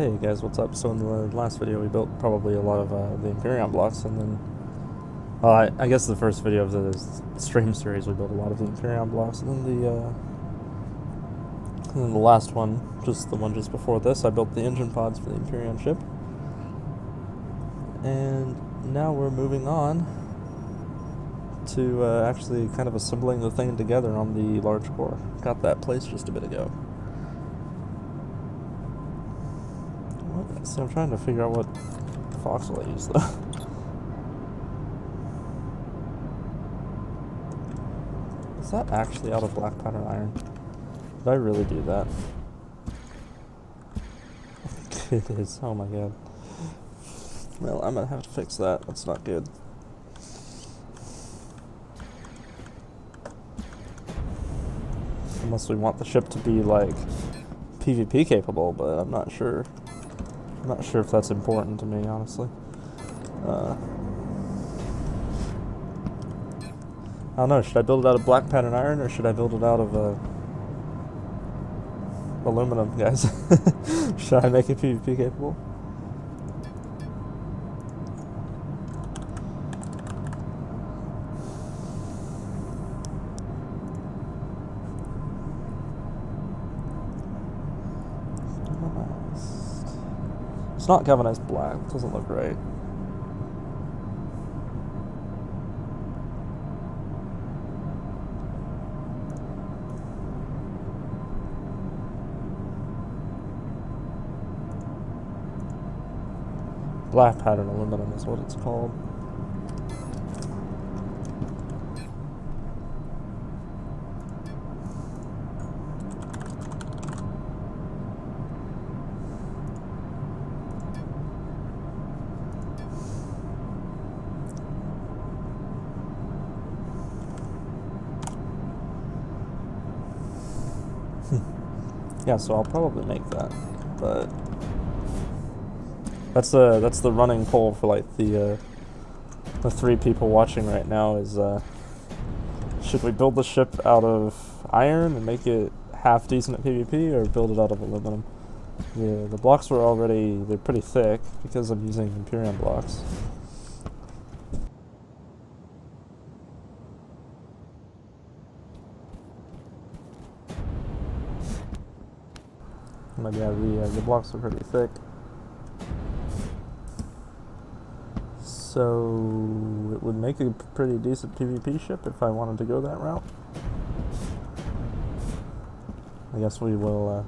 Hey guys, what's up? So in the last video we built probably a lot of the Imperium blocks, and then, well, I guess the first video of the stream series we built a lot of the Imperium blocks, and then the last one, just the one just before this, I built the engine pods for the Imperium ship. And now we're moving on to actually kind of assembling the thing together on the large core. Got that placed just a bit ago. See, I'm trying to figure out what voxel I use though. Is that actually out of black pattern iron? Did I really do that? It is. Oh my god. Well, I'm gonna have to fix that. That's not good. Unless we want the ship to be like PvP capable, but I'm not sure. I'm not sure if that's important to me, honestly. I don't know, should I build it out of black pattern iron, or should I build it out of aluminum, guys? Should I make it PvP capable? It's not galvanized black, it doesn't look right. Black pattern aluminum is what it's called. Yeah, so I'll probably make that, but that's the running poll for like the 3 people watching right now is should we build the ship out of iron and make it half decent at PvP, or build it out of aluminum? Yeah, the blocks they're pretty thick because I'm using Imperium blocks. But yeah, the blocks are pretty thick. So it would make a pretty decent PvP ship if I wanted to go that route. I guess we will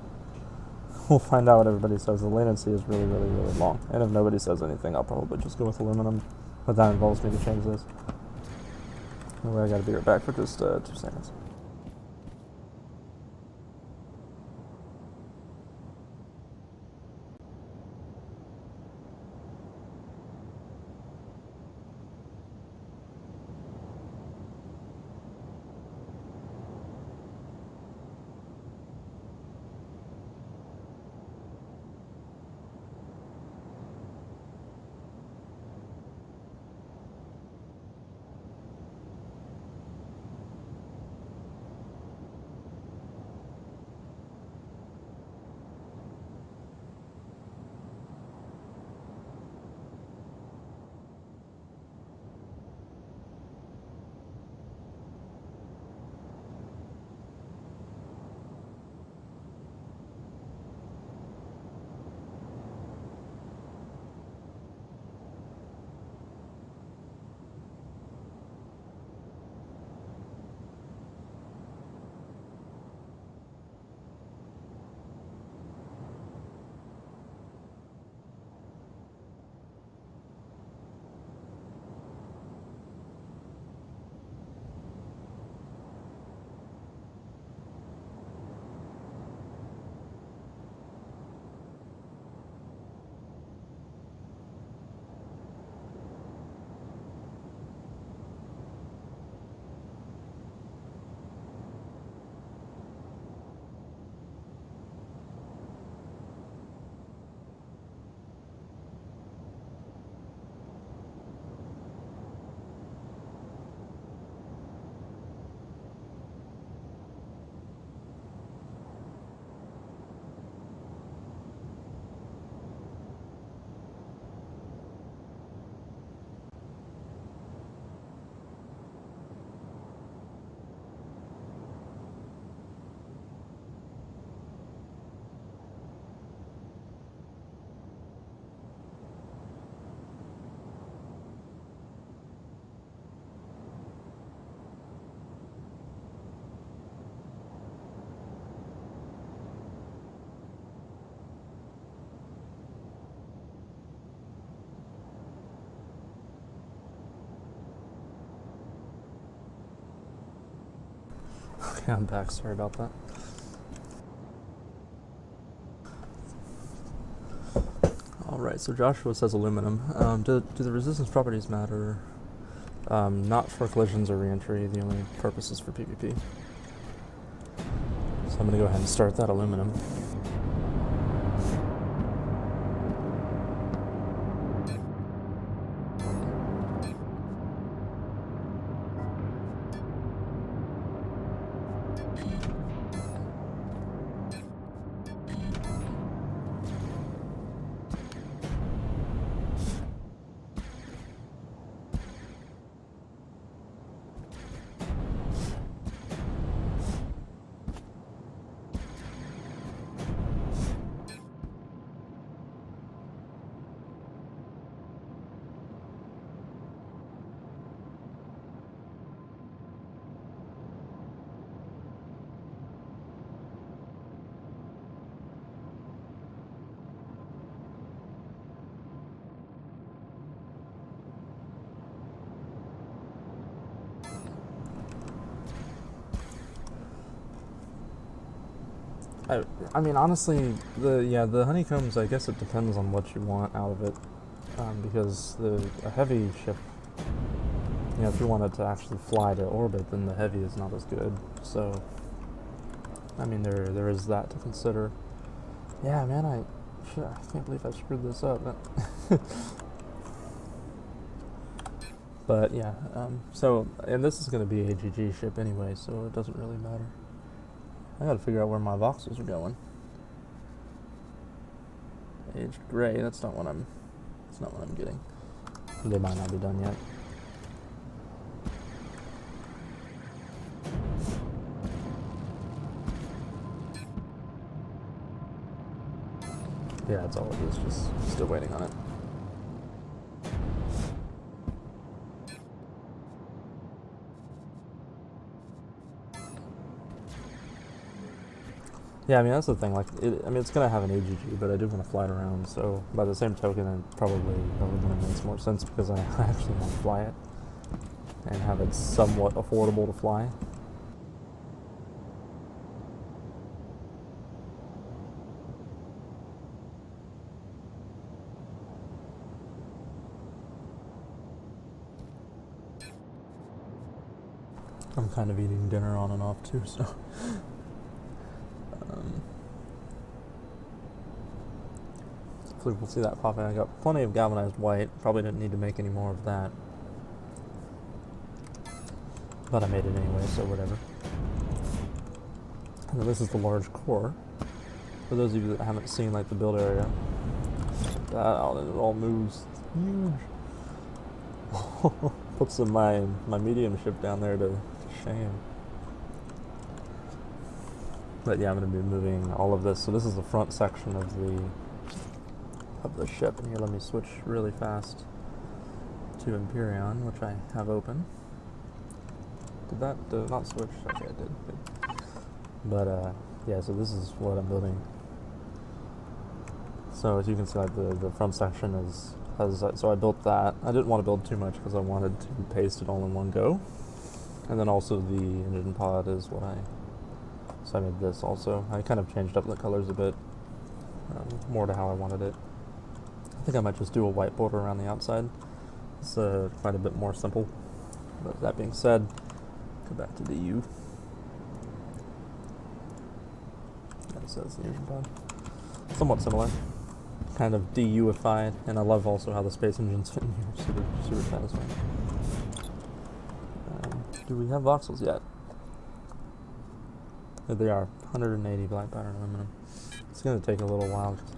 we'll find out what everybody says. The latency is really, really, really long. And if nobody says anything, I'll probably just go with aluminum. But that involves me to change this. Anyway, I gotta be right back for just 2 seconds. Okay, I'm back. Sorry about that. Alright, so Joshua says aluminum. Do the resistance properties matter? Not for collisions or reentry. The only purpose is for PvP. So I'm going to go ahead and start that aluminum. I mean, honestly, the honeycombs, I guess it depends on what you want out of it, because a heavy ship, if you want it to actually fly to orbit, then the heavy is not as good. So, I mean, there is that to consider. Yeah, man, I can't believe I screwed this up. But yeah, so, and this is going to be a AGG ship anyway, so it doesn't really matter. I gotta figure out where my voxels are going. Aged gray, that's not what I'm getting. They might not be done yet. Yeah, that's all it is, just still waiting on it. Yeah, I mean, that's the thing, like, it's gonna have an AGG, but I do want to fly it around, so by the same token, it probably makes more sense because I actually want to fly it and have it somewhat affordable to fly. I'm kind of eating dinner on and off too, so hopefully we'll see that popping. I got plenty of galvanized white. Probably didn't need to make any more of that, but I made it anyway, so whatever. And then this is the large core. For those of you that haven't seen like the build area, it all moves. It's huge. Put some my medium ship down there to shame. But yeah, I'm going to be moving all of this. So this is the front section of the ship. And here, let me switch really fast to Empyreon, which I have open. Did that not switch? Okay, it did. Good. But yeah, so this is what I'm building. So as you can see, like the front section so I built that. I didn't want to build too much because I wanted to paste it all in one go. And then also the engine pod is so I made this also. I kind of changed up the colors a bit, more to how I wanted it. I think I might just do a white border around the outside. It's quite a bit more simple. But that being said, go back to DU. That says the engine pod. Somewhat similar. Kind of DU-ified, and I love also how the space engines fit in here. Super satisfying. Do we have voxels yet? There they are, 180 black pattern aluminum. It's going to take a little while because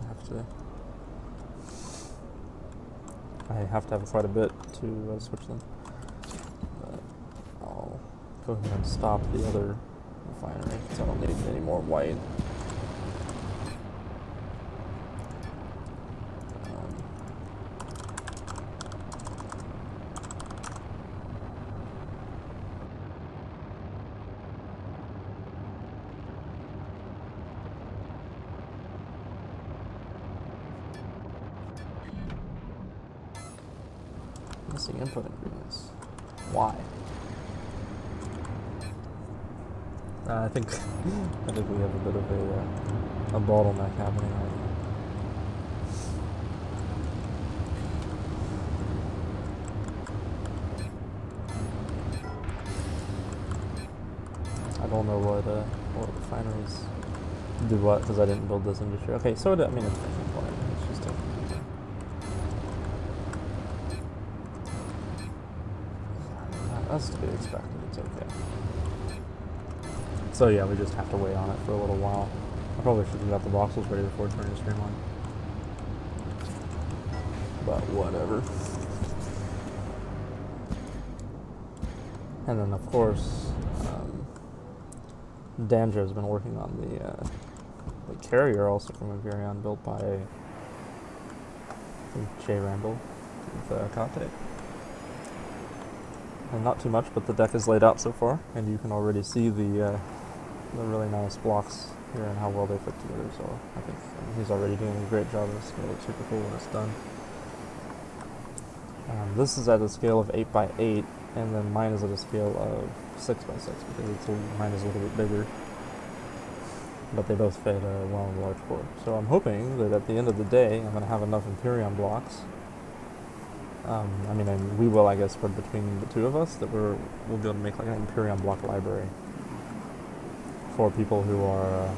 I have to have quite a bit to switch them. But I'll go ahead and stop the other refinery because I don't need any more white. Missing input ingredients. Why? I think I think we have a bit of a bottleneck happening right now. I don't know what refineries do what, because I didn't build this industry. Okay, so I mean it's making point. It's just taking time. That's to be expected. It's okay. So yeah, we just have to wait on it for a little while. I probably should have got the voxels ready before turning the stream on. But whatever. And then of course, Danjo's been working on the carrier also from Imperion, built by Jay Ramble with Kate. And not too much, but the deck is laid out so far, and you can already see the really nice blocks here and how well they fit together. So I think he's already doing a great job. It's going to look super cool when it's done. This is at a scale of 8x8, and then mine is at a scale of 6x6 because mine is a little bit bigger. But they both fit well in the large core. So I'm hoping that at the end of the day, I'm going to have enough Imperion blocks. I mean, and we will, I guess, spread between the two of us, that we'll be able to make like an Imperion block library for people who are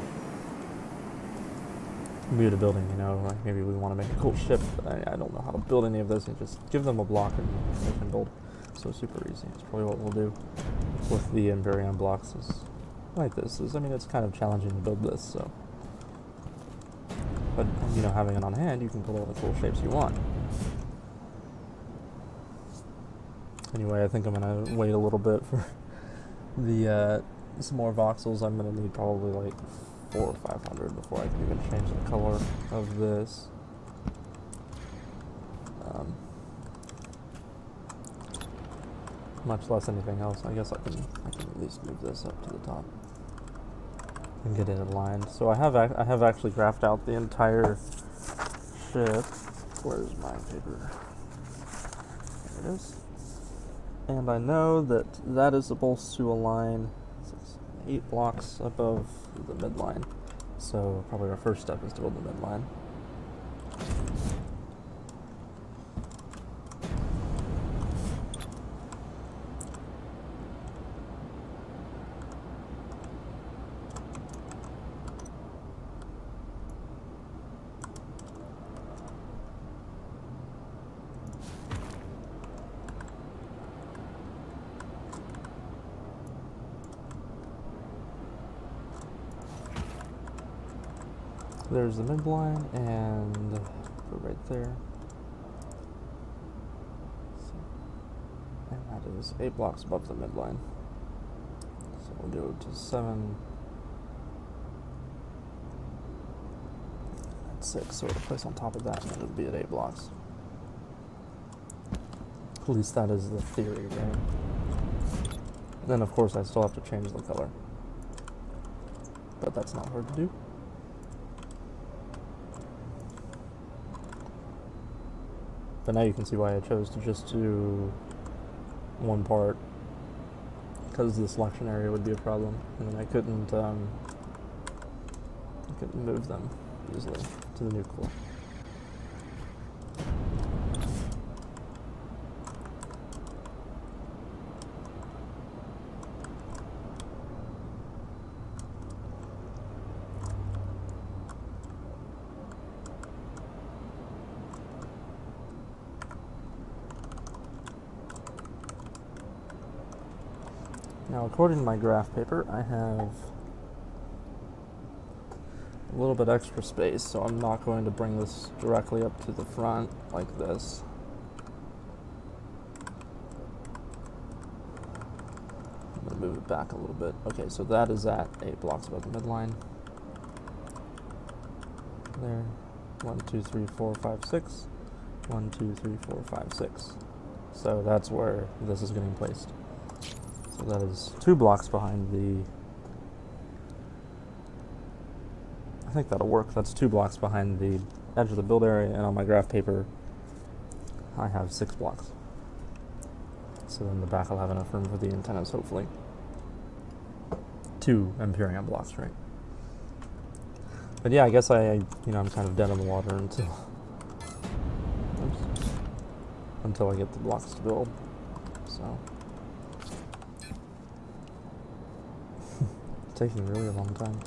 new to building, you know, like maybe we want to make a cool ship, but I don't know how to build any of this, and just give them a block and they can build. So super easy. It's probably what we'll do with the Imperion blocks is like this. I mean, it's kind of challenging to build this, so. But, you know, having it on hand, you can build all the cool shapes you want. Anyway, I think I'm going to wait a little bit for the some more voxels. I'm going to need probably like 400 or 500 before I can even change the color of this. Much less anything else. I guess I can at least move this up to the top and get it aligned. So I have actually graphed out the entire ship. Where's my paper? There it is. And I know that that is supposed to align 8 blocks above the midline. So probably our first step is to build the midline. There's the midline, and go right there. And that is 8 blocks above the midline. So we'll go to 7 and 6. So it'll place on top of that, and then it'll be at 8 blocks. At least that is the theory, right? And then of course I still have to change the color, but that's not hard to do. But now you can see why I chose to just do one part, because the selection area would be a problem, and then I couldn't move them easily to the new core. Now, according to my graph paper, I have a little bit extra space, so I'm not going to bring this directly up to the front like this. I'm going to move it back a little bit. Okay, so that is at 8 blocks above the midline. There. 1, 2, 3, 4, 5, 6. 1, 2, 3, 4, 5, 6. So that's where this is getting placed. So that is 2 blocks behind the... I think that'll work. That's 2 blocks behind the edge of the build area, and on my graph paper, I have 6 blocks. So then the back will have enough room for the antennas, hopefully, 2 Empyrean blocks, right? But yeah, I guess I'm kind of dead in the water until I get the blocks to build. So it's taking really a long time.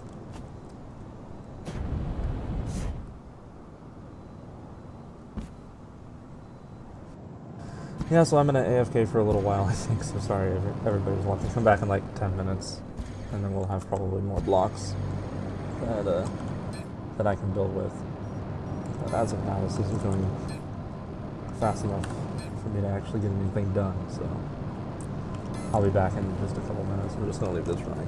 Yeah, so I'm gonna AFK for a little while, I think. So sorry, everybody's watching. Come back in like 10 minutes, and then we'll have probably more blocks that I can build with. But as of now, this isn't going fast enough for me to actually get anything done. So I'll be back in just a couple minutes. We're just gonna leave this running.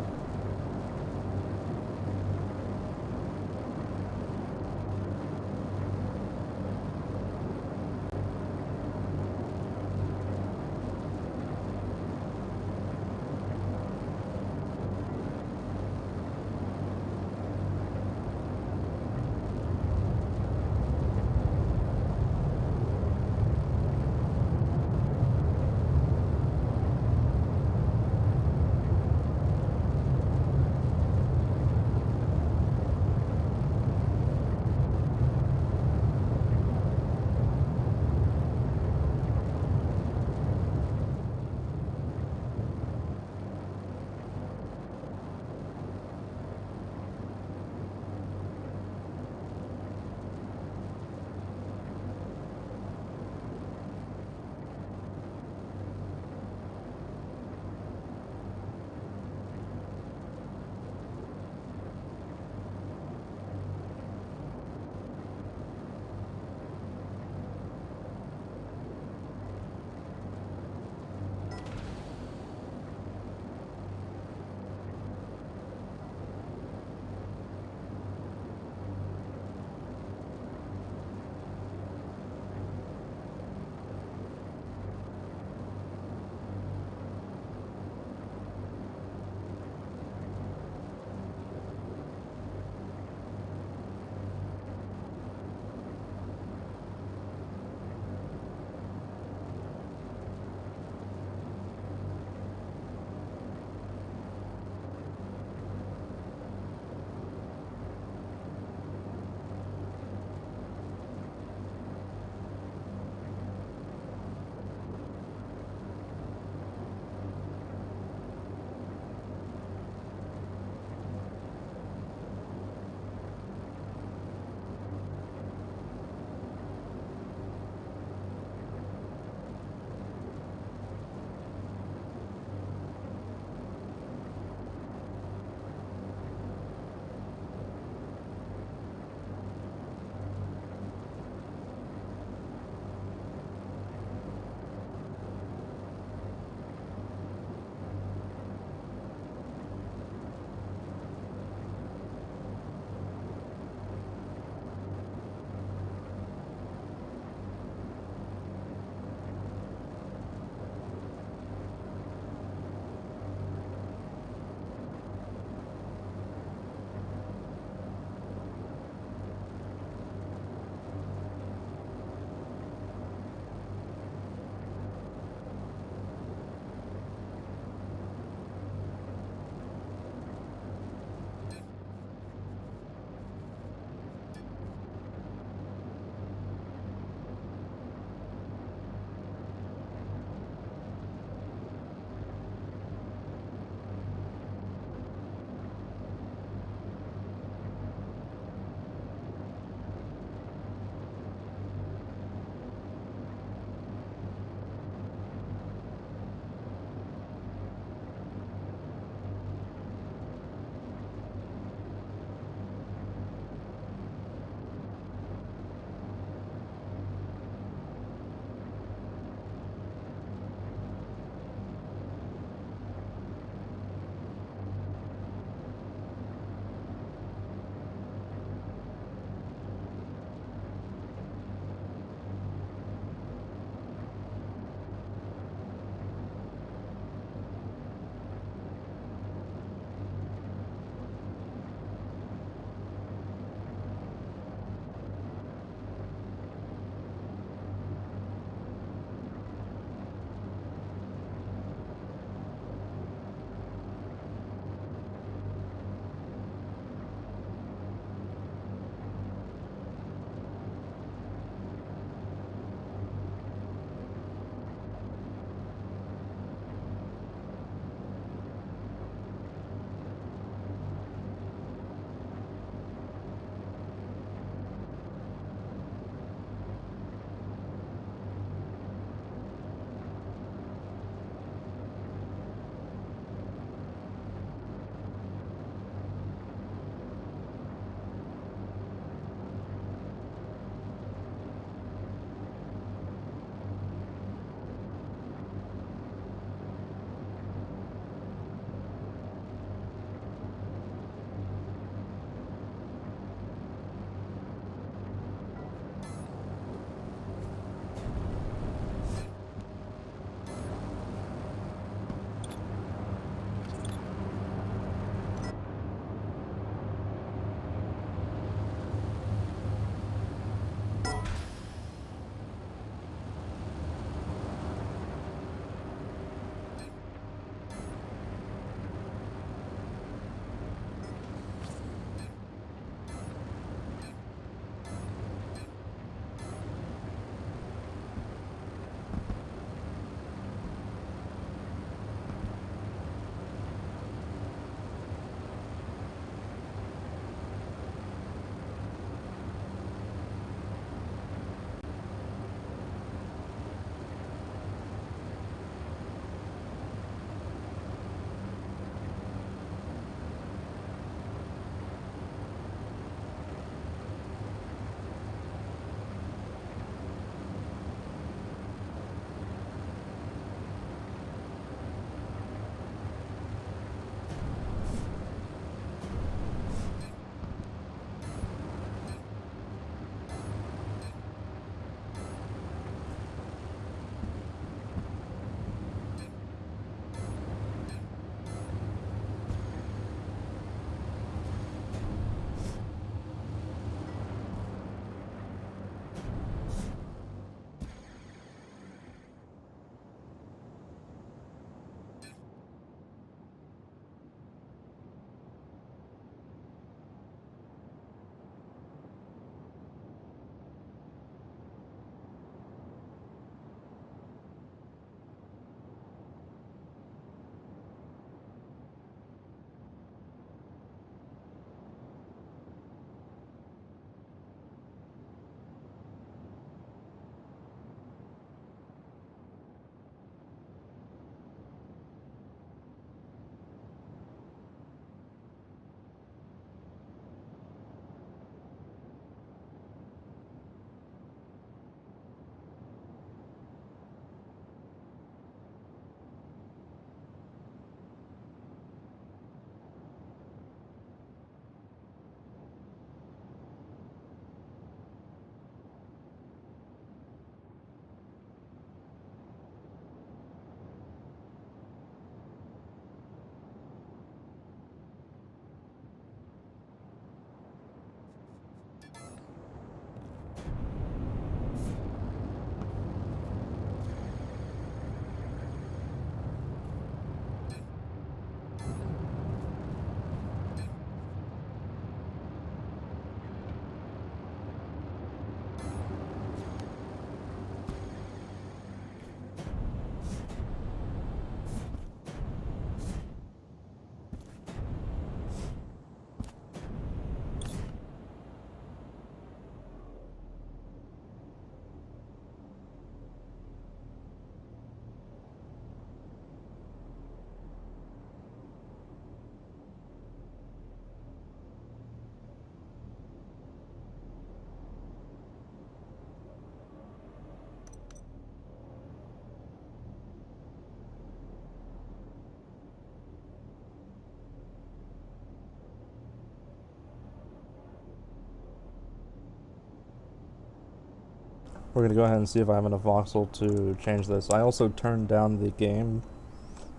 We're gonna go ahead and see if I have enough voxel to change this. I also turned down the game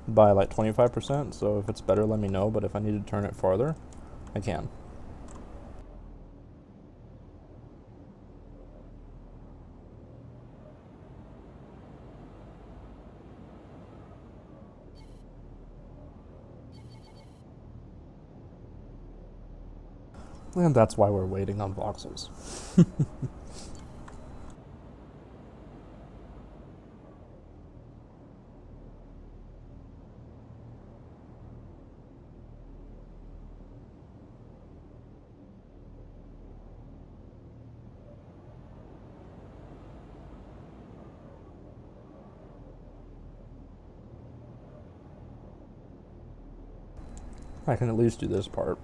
by like 25%, so if it's better, let me know, but if I need to turn it farther, I can. And that's why we're waiting on voxels. I can at least do this part.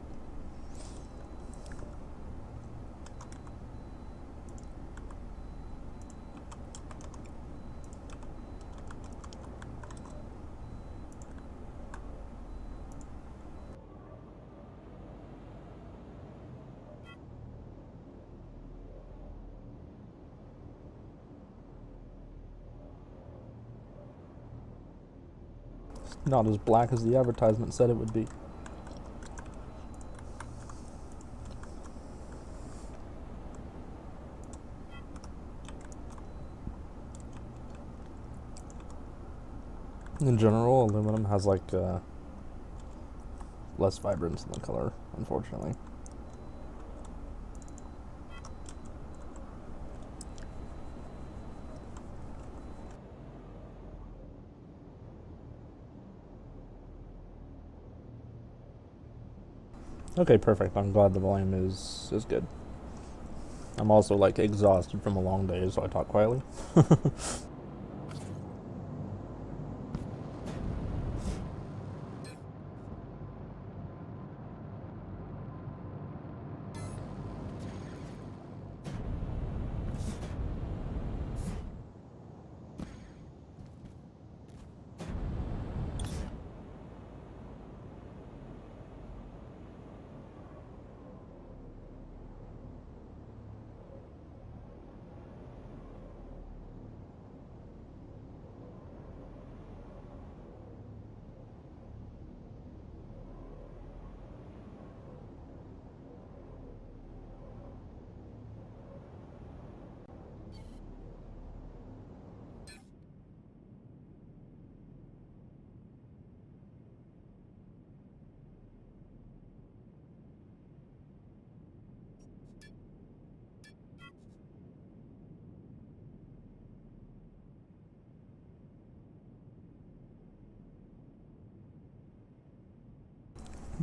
Not as black as the advertisement said it would be. In general, aluminum has like less vibrance in the color, unfortunately. Okay, perfect. I'm glad the volume is good. I'm also like exhausted from a long day, so I talk quietly.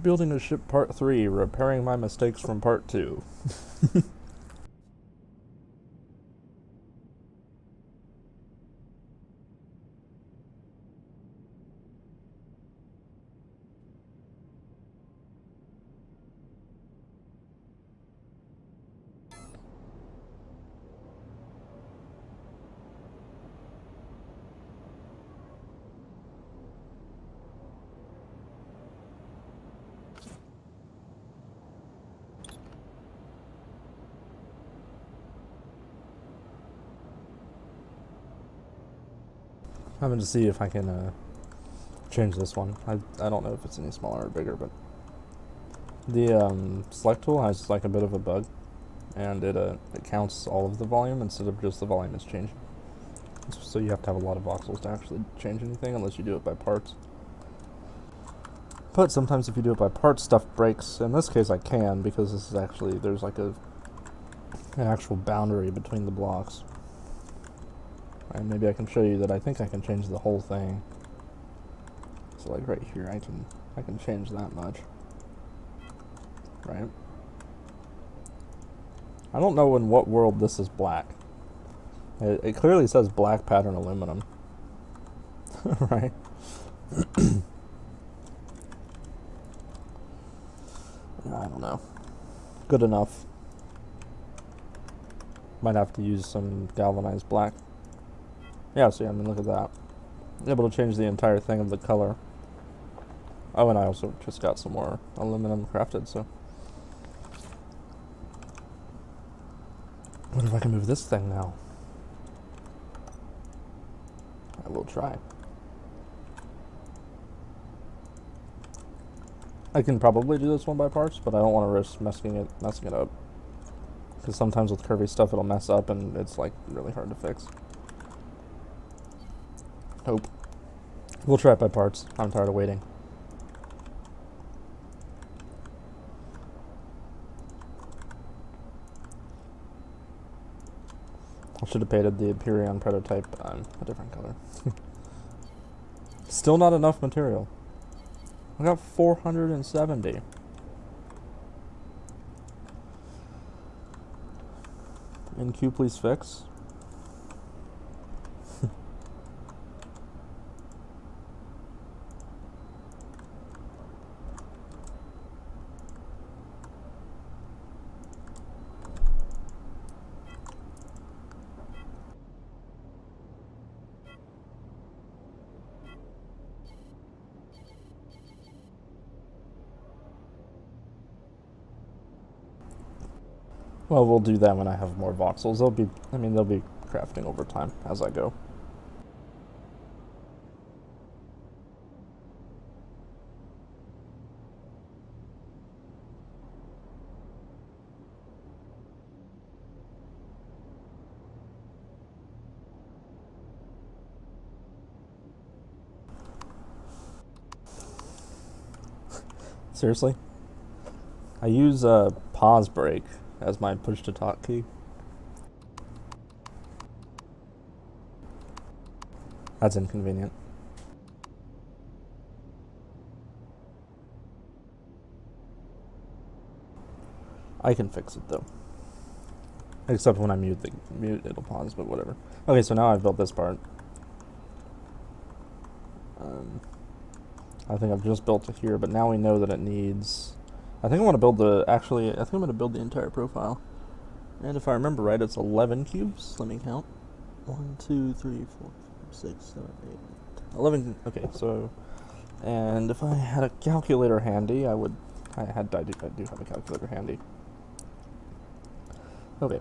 Building a ship part 3, repairing my mistakes from part 2. I'm going to see if I can change this one. I don't know if it's any smaller or bigger, but the select tool has like a bit of a bug, and it counts all of the volume instead of just the volume it's changing. So you have to have a lot of voxels to actually change anything unless you do it by parts. But sometimes if you do it by parts, stuff breaks. In this case I can, because this is actually, there's like an actual boundary between the blocks. And maybe I can show you that I think I can change the whole thing. So like right here, I can change that much. Right? I don't know in what world this is black. It clearly says black pattern aluminum. Right? I don't know. Good enough. Might have to use some galvanized black. Yeah, see, I mean, look at that. Able to change the entire thing of the color. Oh, and I also just got some more aluminum crafted, so. What if I can move this thing now? I will try. I can probably do this one by parts, but I don't want to risk messing it up. Because sometimes with curvy stuff it'll mess up and it's like really hard to fix. Nope. We'll try it by parts. I'm tired of waiting. I should have painted the Empyrean prototype a different color. Still not enough material. I got 470. NQ, please fix. Well, we'll do that when I have more voxels. They'll be crafting over time as I go. Seriously? I use pause break as my push to talk key. That's inconvenient. I can fix it though. Except when I mute it'll pause, but whatever. Okay, so now I've built this part. I think I've just built it here, but now we know that it needs... I think I want to build I think I'm going to build the entire profile. And if I remember right, it's 11 cubes. Let me count. 1, 2, 3, 4, 5, 6, 7, 8, 11. Okay, so... And if I had a calculator handy, I would... I do have a calculator handy. Okay.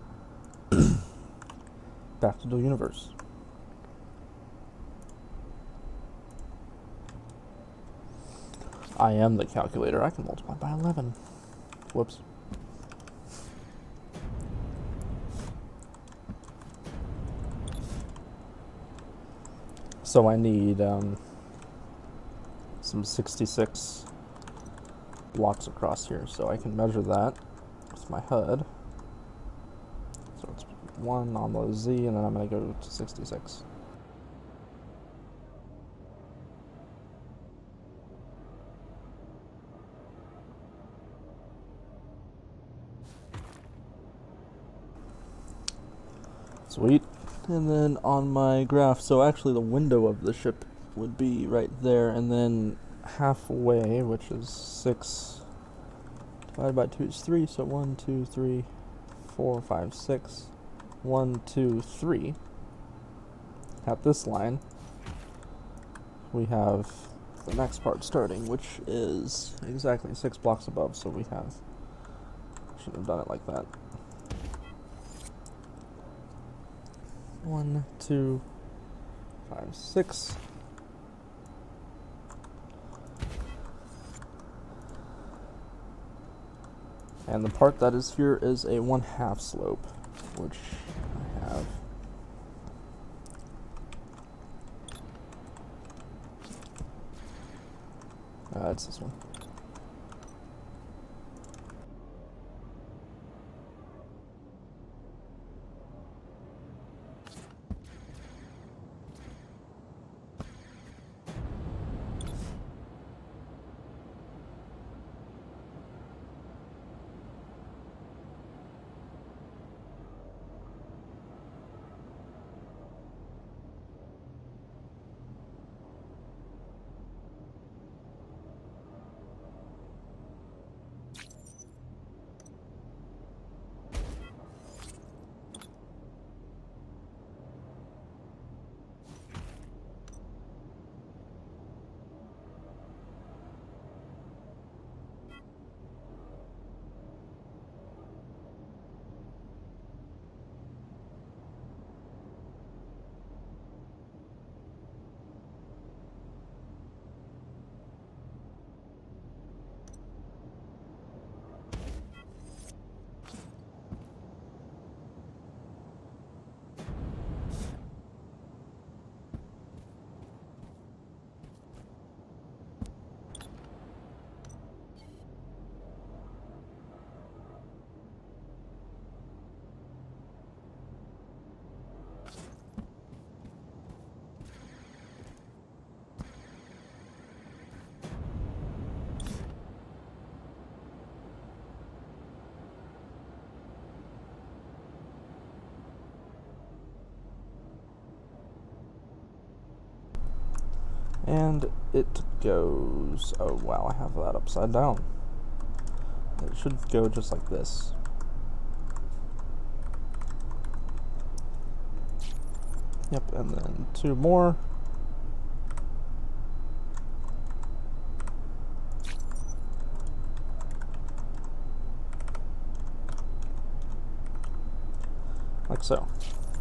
Back to the universe. I am the calculator. I can multiply by 11. Whoops. So I need some 66 blocks across here, so I can measure that with my HUD. So it's 1 on the Z, and then I'm going to go to 66. Sweet. And then on my graph, so actually the window of the ship would be right there, and then halfway, which is 6 divided by 2 is 3, so 1, 2, 3, 4, 5, 6. 1, 2, 3. At this line, we have the next part starting, which is exactly 6 blocks above, so we have... Should have done it like that. 1, 2, 5, 6. And the part that is here is a 1/2 slope, which I have. It's this one. And it goes, oh wow, I have that upside down. It should go just like this. Yep, and then 2 more. Like so.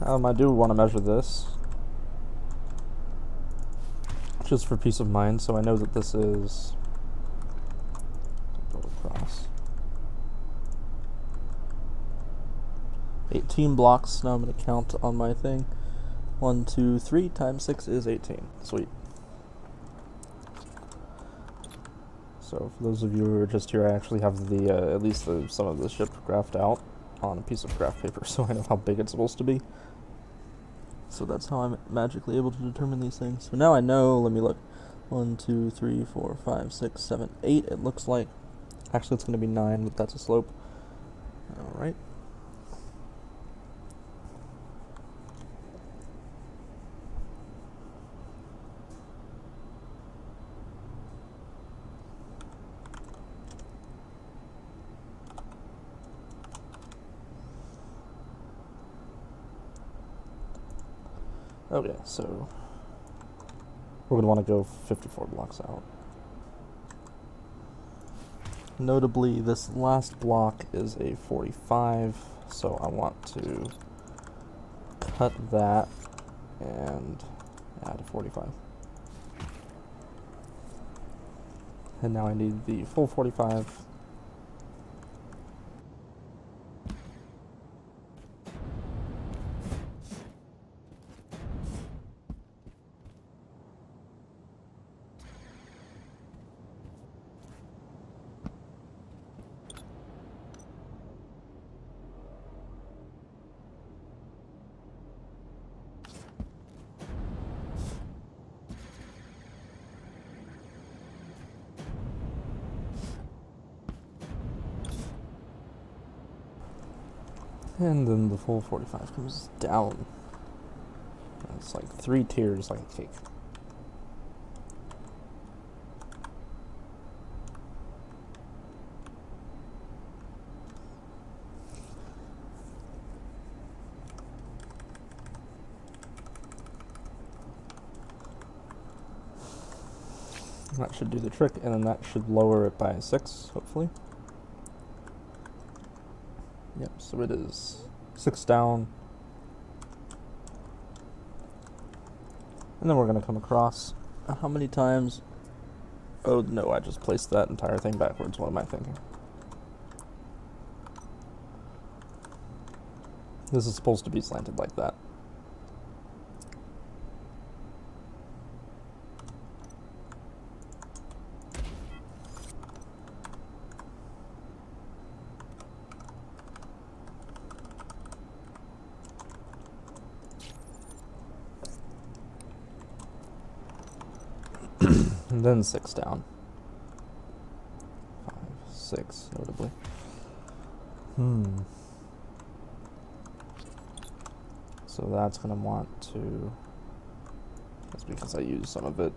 I do want to measure this, just for peace of mind, so I know that this is build across 18 blocks. Now I'm going to count on my thing. 1, 2, 3 times 6 is 18. Sweet. So for those of you who are just here, I actually have the at least some of the ship graphed out on a piece of graph paper, so I know how big it's supposed to be. So that's how I'm magically able to determine these things. So now I know, let me look. 1, 2, 3, 4, 5, 6, 7, 8, it looks like. Actually, it's going to be 9, but that's a slope. Alright. Okay, so we're going to want to go 54 blocks out. Notably, this last block is a 45, so I want to cut that and add a 45. And now I need the full 45. And then the full 45 comes down. It's like 3 tiers, like a cake. That should do the trick, and then that should lower it by 6, hopefully. Yep, so it is 6 down. And then we're going to come across. How many times? Oh no, I just placed that entire thing backwards. What am I thinking? This is supposed to be slanted like that. And then 6 down. 5, 6, notably. So that's going to want to... That's because I used some of it.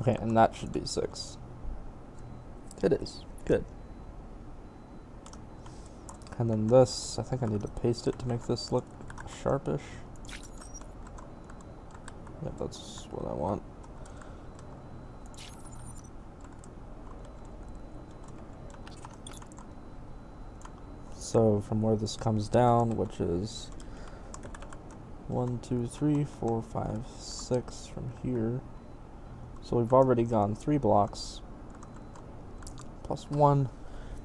Okay, and that should be 6. It is. Good. And then this, I think I need to paste it to make this look sharpish. Yep, that's what I want. So from where this comes down, which is 1, 2, 3, 4, 5, 6 from here. So we've already gone 3 blocks plus 1,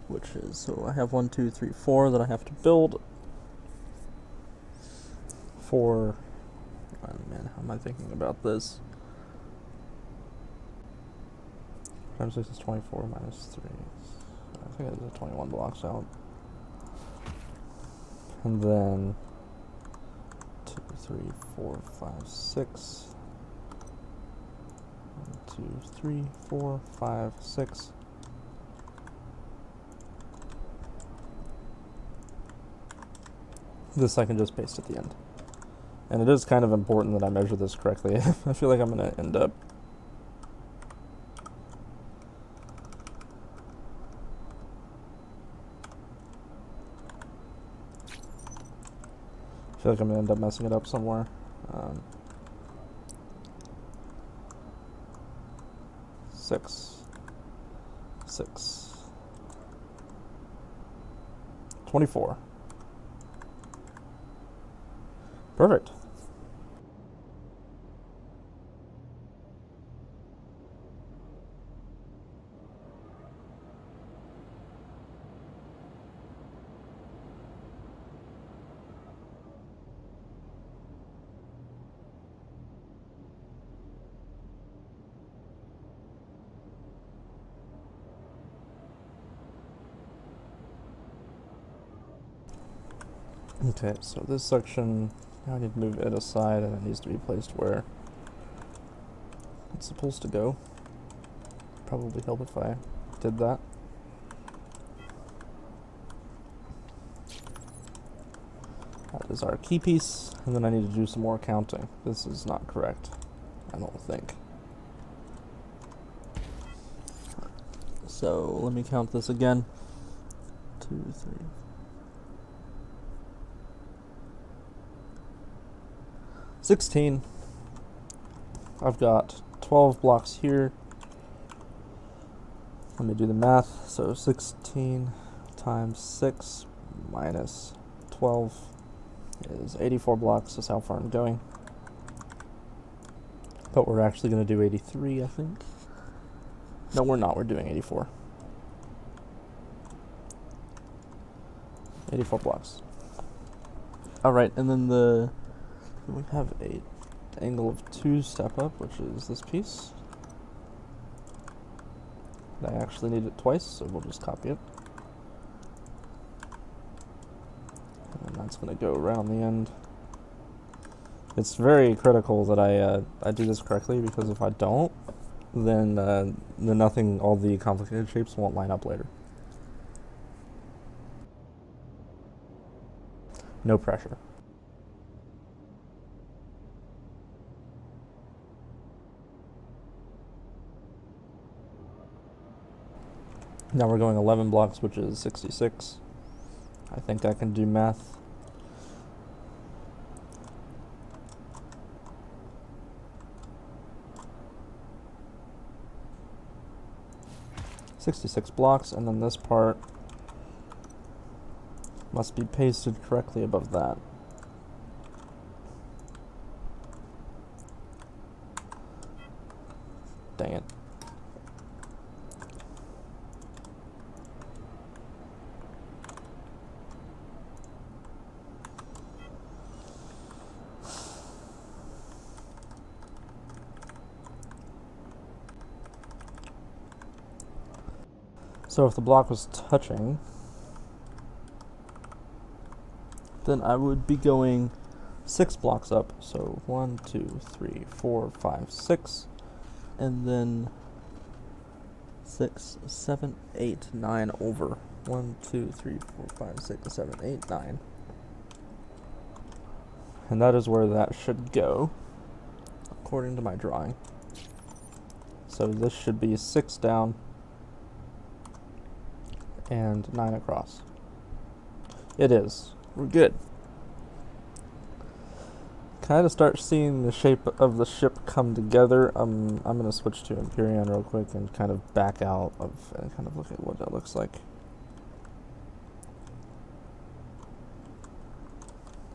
which is, so I have 1, 2, 3, 4 that I have to build for, oh man, how am I thinking about this? Times 6 is 24 minus 3. I think it's 21 blocks out. And then 2, 3, 4, 5, 6. 1, 2, 3, 4, 5, 6. This I can just paste at the end. And it is kind of important that I measure this correctly. I feel like I'm going to end up messing it up somewhere. 6, 6, 24. Perfect. Okay, so this section, now I need to move it aside, and it needs to be placed where it's supposed to go. Probably help if I did that. That is our key piece, and then I need to do some more counting. This is not correct, I don't think. So let me count this again. 2, 3. 16. I've got 12 blocks here. Let me do the math. So 16 times 6 minus 12 is 84 blocks. That's how far I'm going. But we're actually going to do 83, I think. No, we're not. We're doing 84. 84 blocks. Alright, and then we have a angle of 2 step up, which is this piece. I actually need it twice, so we'll just copy it. And that's going to go around the end. It's very critical that I do this correctly, because if I don't, then all the complicated shapes won't line up later. No pressure. Now we're going 11 blocks, which is 66. I think I can do math. $66 blocks, and then this part must be pasted correctly above that. Dang it. So if the block was touching, then I would be going 6 blocks up. So 1, 2, 3, 4, 5, 6, and then 6, 7, 8, 9 over. 1, 2, 3, 4, 5, 6, 7, 8, 9. And that is where that should go, according to my drawing. So this should be 6 down and 9 across. It is. We're good. Kind of start seeing the shape of the ship come together. I'm going to switch to Empyrean real quick and kind of back out of and kind of look at what that looks like.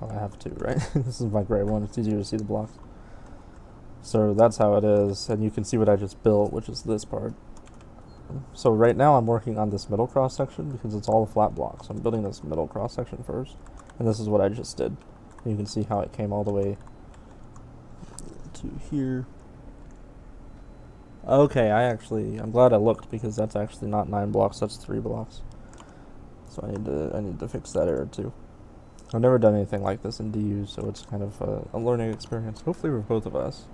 Oh, I have to, right? This is my gray one. It's easier to see the blocks. So that's how it is, and you can see what I just built, which is this part. So right now I'm working on this middle cross section because it's all flat blocks. I'm building this middle cross section first, and this is what I just did. And you can see how it came all the way to here. Okay, I'm glad I looked, because that's actually not 9 blocks, that's 3 blocks. So I need to fix that error too. I've never done anything like this in DU, so it's kind of a learning experience, hopefully for both of us.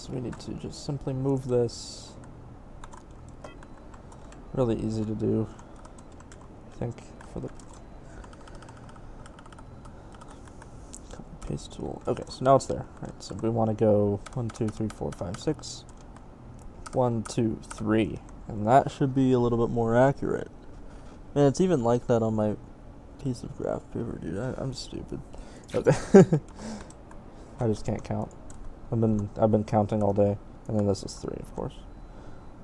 So we need to just simply move this. Really easy to do, I think, for the copy paste tool. Okay, so now it's there. Right, so we want to go 1, 2, 3, 4, 5, 6. 1, 2, 3. And that should be a little bit more accurate. And it's even like that on my piece of graph paper, dude. I'm stupid. Okay. I just can't count. I've been counting all day, and then this is 3, of course.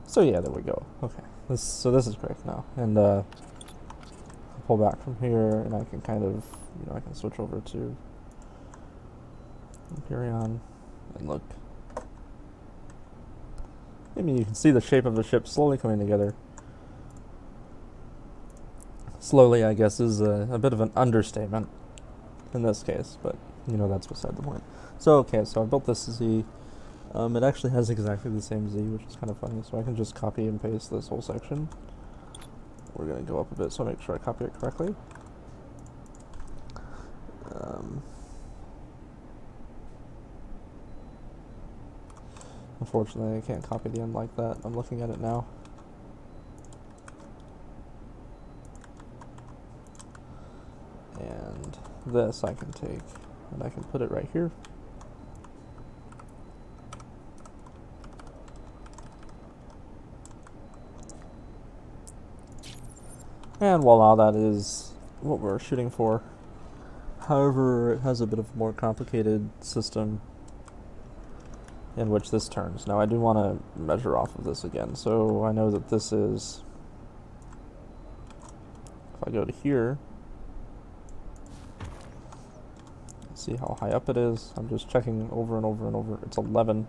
So yeah, there we go. Okay. This is correct now. And I'll pull back from here, and I can kind of, I can switch over to Empyrean, and look. I mean, you can see the shape of the ship slowly coming together. Slowly, I guess, is a bit of an understatement in this case, but, that's beside the point. So, okay, so I built this Z. It actually has exactly the same Z, which is kind of funny, so I can just copy and paste this whole section. We're going to go up a bit so I make sure I copy it correctly. Unfortunately, I can't copy the end like that. I'm looking at it now. And this I can take, and I can put it right here. And voila, that is what we're shooting for. However, it has a bit of a more complicated system in which this turns. Now, I do want to measure off of this again, so I know that this is, if I go to here, see how high up it is. I'm just checking over and over and over. It's 11.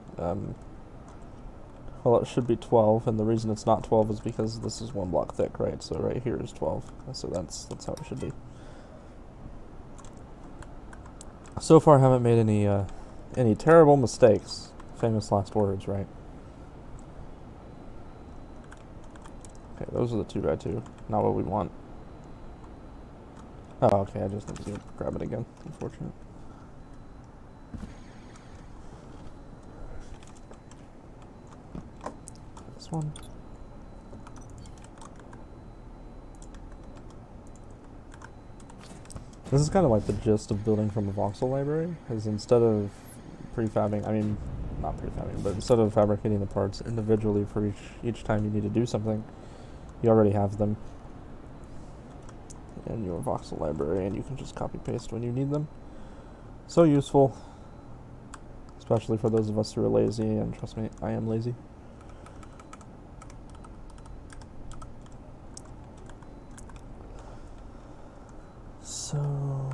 Well, it should be 12, and the reason it's not 12 is because this is 1 block thick, right? So right here is 12. So that's how it should be. So far, I haven't made any terrible mistakes. Famous last words, right? Okay, those are the 2x2. Not what we want. Oh, okay, I just need to grab it again. Unfortunate. This one. This is kind of like the gist of building from a voxel library, is instead of prefabbing, not prefabbing, but instead of fabricating the parts individually for each time you need to do something, you already have them in your voxel library, and you can just copy paste when you need them. So useful, especially for those of us who are lazy, and trust me, I am lazy. So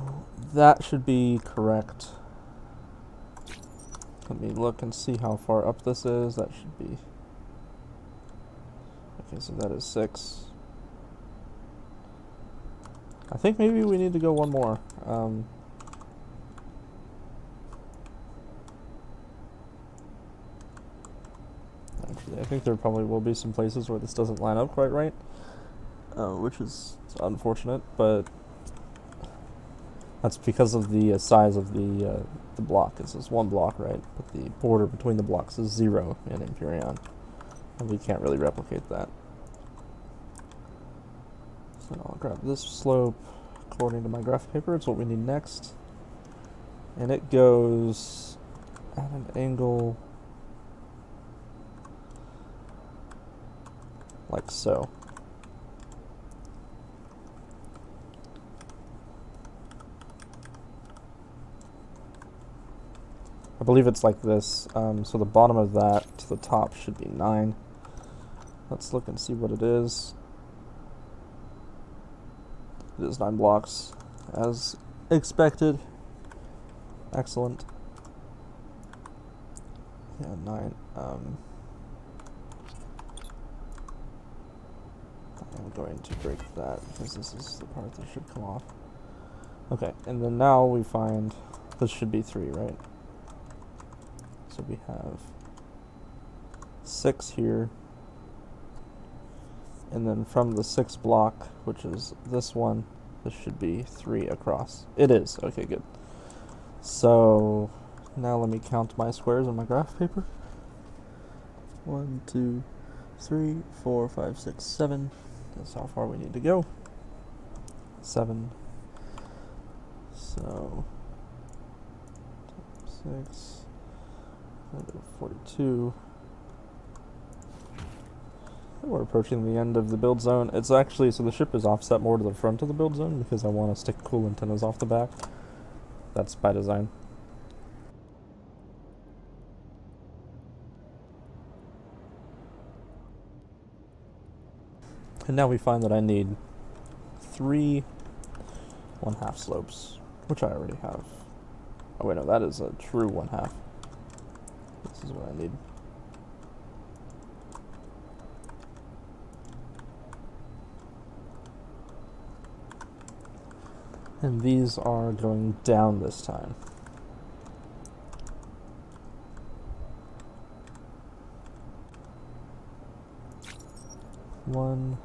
that should be correct. Let me look and see how far up this is. That should be... Okay, so that is 6. I think maybe we need to go one more. Actually, I think there probably will be some places where this doesn't line up quite right, which is unfortunate, but that's because of the size of the block. This is 1 block, right? But the border between the blocks is 0 in Empyrean, and we can't really replicate that. So I'll grab this slope according to my graph paper. It's what we need next. And it goes at an angle like so. I believe it's like this. So the bottom of that to the top should be 9. Let's look and see what it is. It is 9 blocks, as expected. Excellent. Yeah, 9. I'm going to break that because this is the part that should come off. Okay, and then now we find this should be 3, right? So we have 6 here, and then from the 6th block, which is this one, this should be 3 across. It is. Okay, good. So now let me count my squares on my graph paper. 1, 2, 3, 4, 5, 6, 7. That's how far we need to go. 7. So 6, 42. We're approaching the end of the build zone. It's actually, so the ship is offset more to the front of the build zone because I want to stick cool antennas off the back. That's by design. And now we find that I need 3 1/2 slopes, which I already have. Oh wait, no, that is a true 1/2. This is what I need. And these are going down this time. One,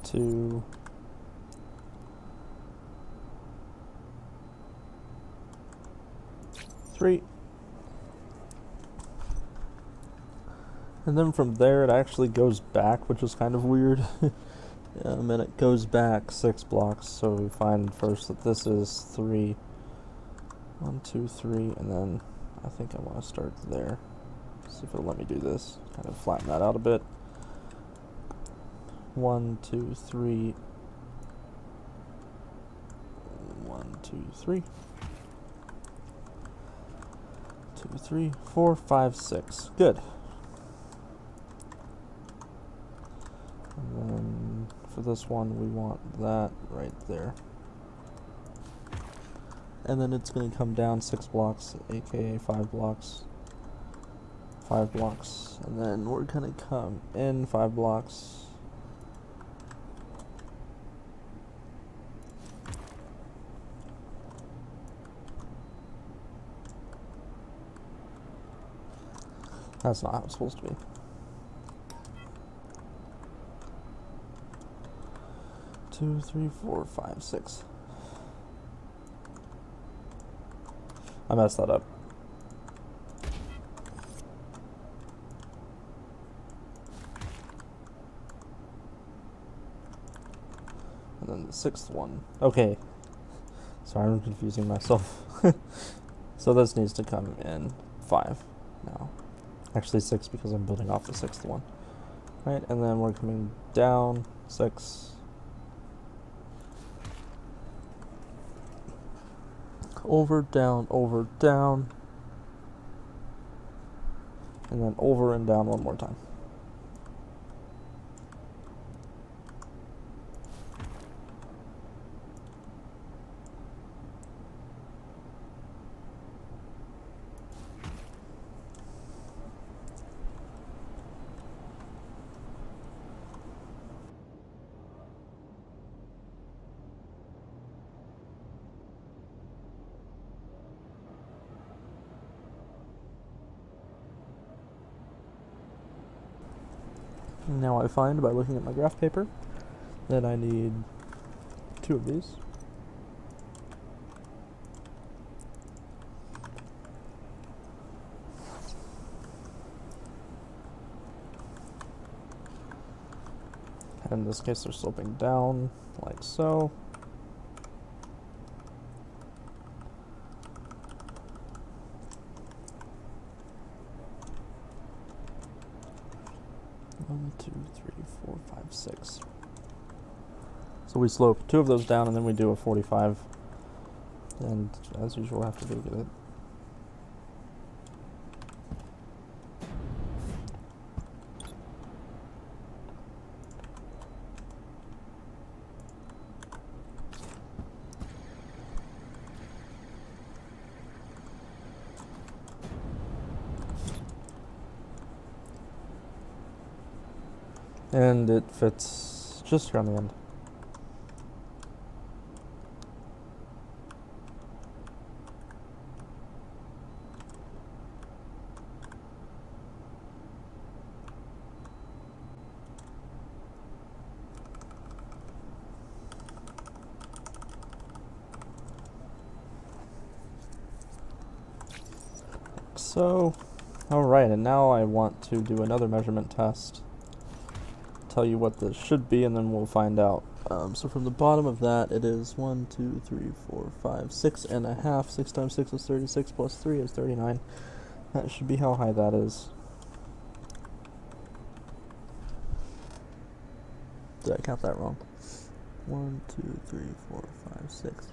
2, 3. And then from there it actually goes back, which is kind of weird. And it goes back 6 blocks, so we find first that this is 3. 1, 2, 3, and then I think I want to start there. See if it'll let me do this. Kind of flatten that out a bit. 1, 2, 3. 1, 2, 3. 2, 3, 4, 5, 6. Good. And then for this one, we want that right there. And then it's going to come down 6 blocks, aka 5 blocks. 5 blocks. And then we're going to come in 5 blocks. That's not how it's supposed to be. Two, 3, 4, 5, 6. I messed that up. And then the 6th one. Okay. Sorry, I'm confusing myself. So this needs to come in 5 now. Actually 6 because I'm building off the 6th one. Right, and then we're coming down 6. Over, down, and then over and down one more time. Now I find by looking at my graph paper that I need 2 of these. And in this case they're sloping down like so. One, 2, 3, 4, 5, 6. So we slope 2 of those down and then we do a 45. And as usual, I have to go get it. And it fits just around the end. So, alright, and now I want to do another measurement test. Tell you what this should be, and then we'll find out. So from the bottom of that, it is 1, 2, 3, 4, 5, 6.5. 6 times 6 is 36, plus 3 is 39. That should be how high that is. Did I count that wrong? 1, 2, 3, 4, 5, 6.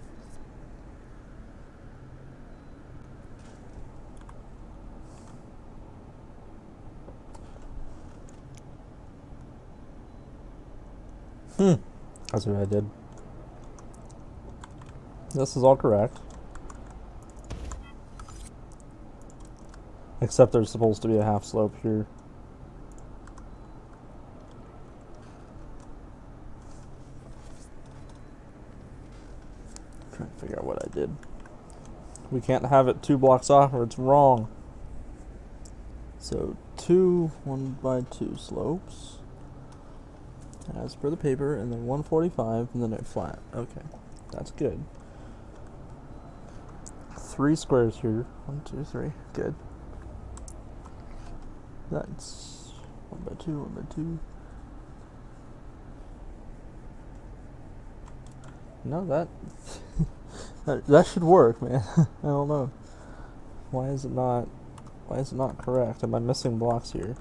That's what I did. This is all correct. Except there's supposed to be a half slope here. I'm trying to figure out what I did. We can't have it 2 blocks off or it's wrong. So 2 1/2 slopes as per the paper, and then 145, and then a flat. Okay, that's good. 3 squares here. 1, 2, 3. Good. That's 1/2, 1/2. No, that should work, man. I don't know. Why is it not correct? Am I missing blocks here?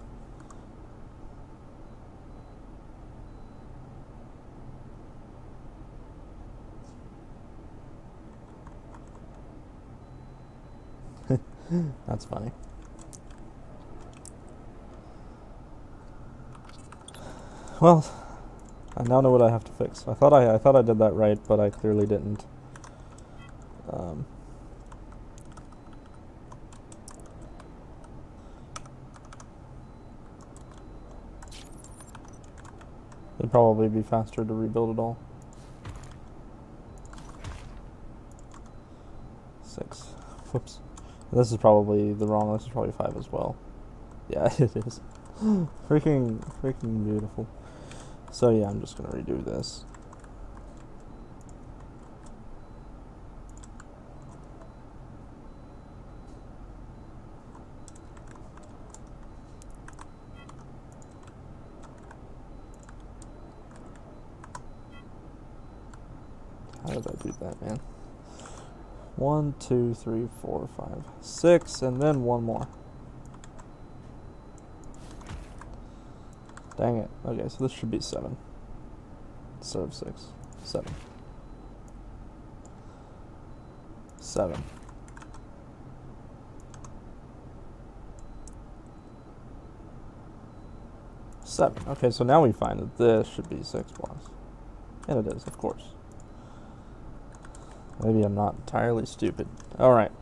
That's funny. Well, I now know what I have to fix. I thought I did that right, but I clearly didn't. It'd probably be faster to rebuild it all. 6. Whoops. This is probably the wrong. This is probably 5 as well. Yeah, it is. freaking beautiful. So yeah, I'm just gonna redo this. How did I do that, man? 1, 2, 3, 4, 5, 6, and then one more. Dang it. Okay, so this should be 7 instead of 6. 7. 7. Okay, so now we find that this should be 6 blocks. And it is, of course. Maybe I'm not entirely stupid. Alright.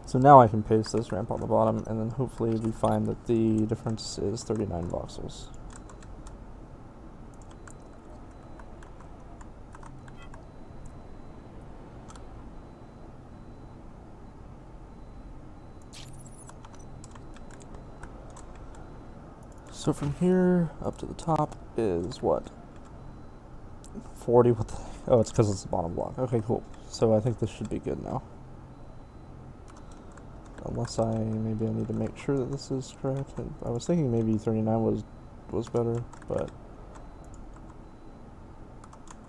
So now I can paste this ramp on the bottom, and then hopefully we find that the difference is 39 voxels. So from here up to the top is what? 40, what the heck? Oh, it's because it's the bottom block. Okay, cool. So I think this should be good now. Unless maybe I need to make sure that this is correct. I was thinking maybe 39 was better, but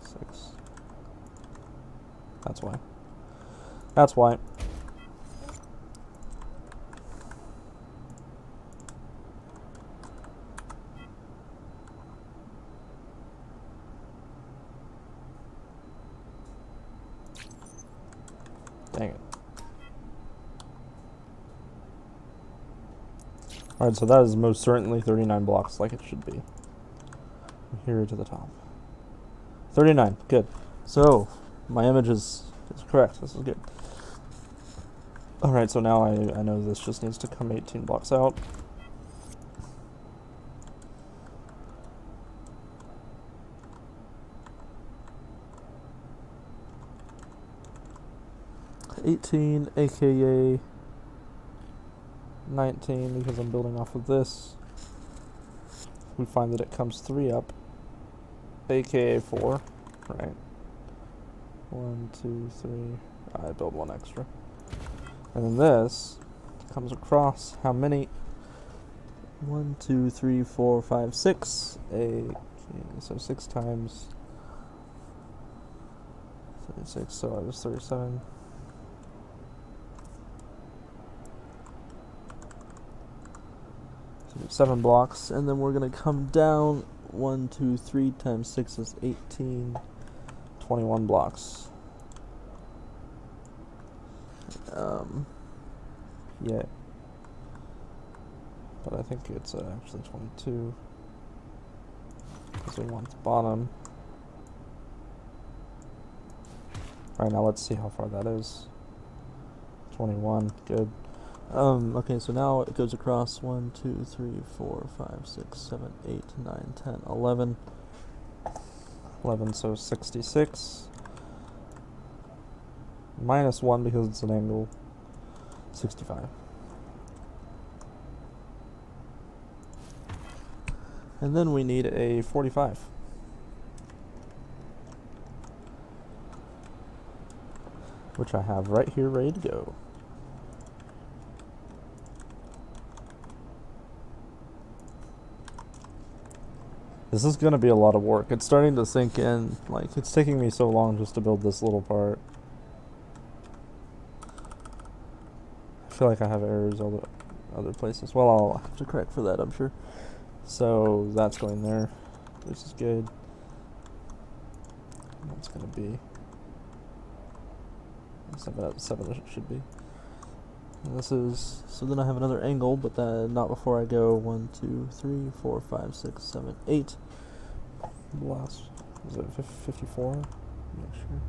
6. That's why. That's why. Dang it. Alright, so that is most certainly 39 blocks like it should be. From here to the top. 39, good. So, my image is correct. This is good. Alright, so now I know this just needs to come 18 blocks out. $18, aka 19, because I'm building off of this. We find that it comes 3 up, aka 4, right? 1, 2, 3. I build 1 extra. And then this comes across how many? 1, 2, 3, 4, 5, 6. So 6 times 36, so I was 37. So 7 blocks, and then we're going to come down 1, 2, 3 times 6 is 18, 21 blocks. Yeah. But I think it's actually 22, because we want the bottom. Alright, now let's see how far that is. 21, good. Okay, so now it goes across 1, 2, 3, 4, 5, 6, 7, 8, 9, 10, 11. 11, so 66. Minus 1 because it's an angle. 65. And then we need a 45. Which I have right here ready to go. This is going to be a lot of work. It's starting to sink in. Like, it's taking me so long just to build this little part. I feel like I have errors other places. Well, I'll have to correct for that, I'm sure. So that's going there, which is good. That's going to be 7 out of 7 it should be. And this is, so then I have another angle, but not before I go 1, 2, 3, 4, 5, 6, 7, 8. Last, is it 54? Make sure.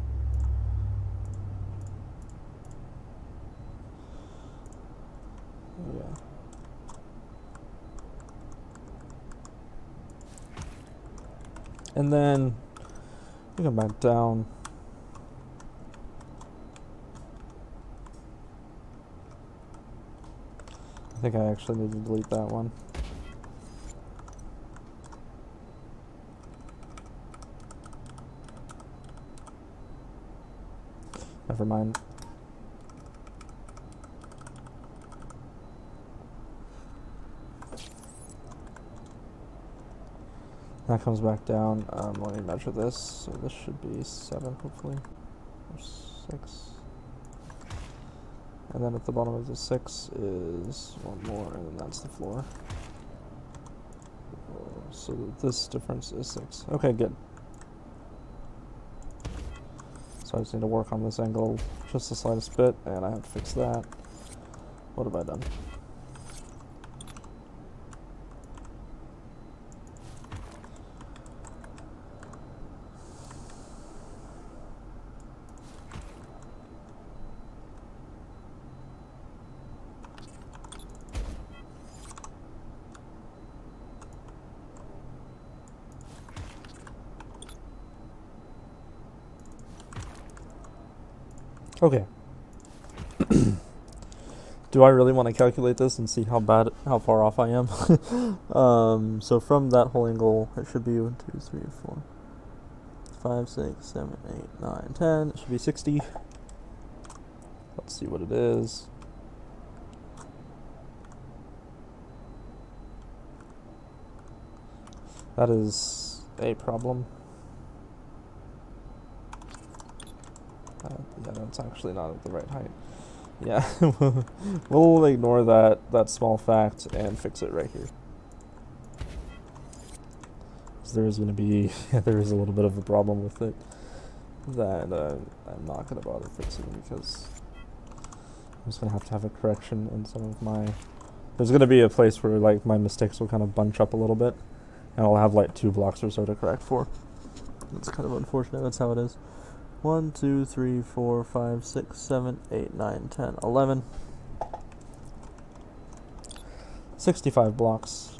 Yeah. And then we come back down. I think I actually need to delete that one. Never mind. That comes back down. Let me measure this. So this should be 7, hopefully, or 6. And then at the bottom of the 6 is 1 more, and then that's the floor. So this difference is 6. Okay, good. So I just need to work on this angle just the slightest bit, and I have to fix that. What have I done? Okay. Do I really want to calculate this and see how far off I am? So from that whole angle, it should be 1, 2, 3, 4, 5, 6, 7, 8, 9, 10. It should be 60. Let's see what it is. That is a problem. Yeah, that's actually not at the right height. Yeah, we'll ignore that small fact and fix it right here. So there is going to be, there is a little bit of a problem with it that I'm not going to bother fixing because I'm just going to have a correction in some of my, there's going to be a place where like my mistakes will kind of bunch up a little bit and I'll have like 2 blocks or so to correct for. It's kind of unfortunate, that's how it is. 1, 2, 3, 4, 5, 6, 7, 8, 9, 10, 11. 65 blocks.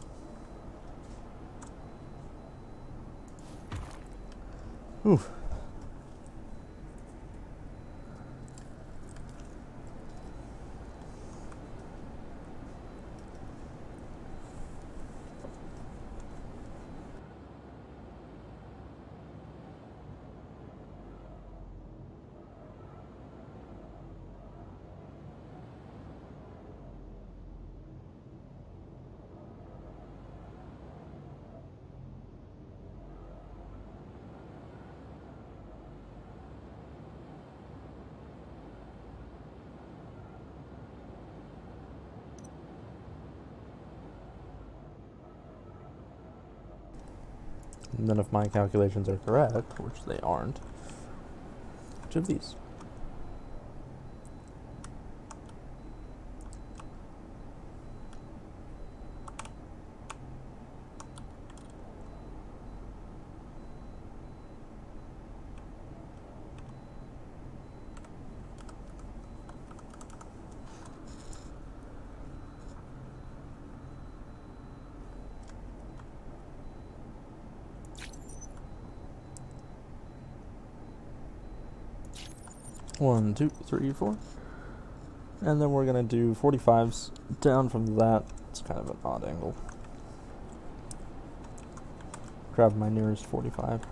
Oof. And then if my calculations are correct, which they aren't, which of these? One, two, three, four. And then we're going to do 45s down from that. It's kind of an odd angle. Grab my nearest 45.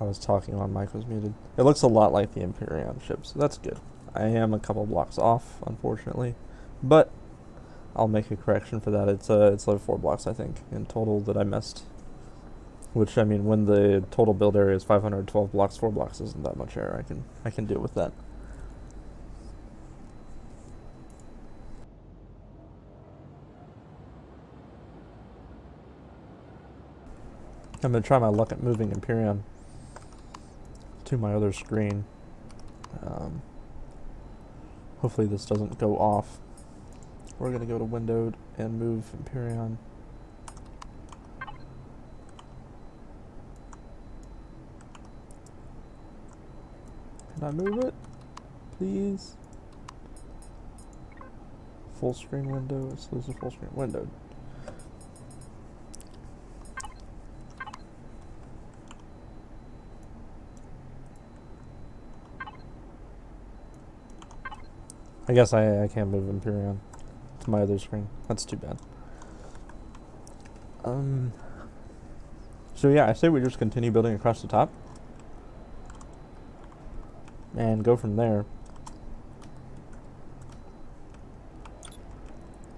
I was talking while mic was muted. It looks a lot like the Empyrean ship, so that's good. I am a couple blocks off, unfortunately, but I'll make a correction for that. It's like 4 blocks, I think, in total that I missed. Which, I mean, when the total build area is 512 blocks, 4 blocks isn't that much error. I can deal with that. I'm gonna try my luck at moving Empyrean to my other screen. Hopefully this doesn't go off. We're gonna go to Windowed and move Empyrean. Can I move it? Please? Full screen window, exclusive full screen windowed. I guess I can't move Empyrean to my other screen. That's too bad. So yeah, I say we just continue building across the top and go from there.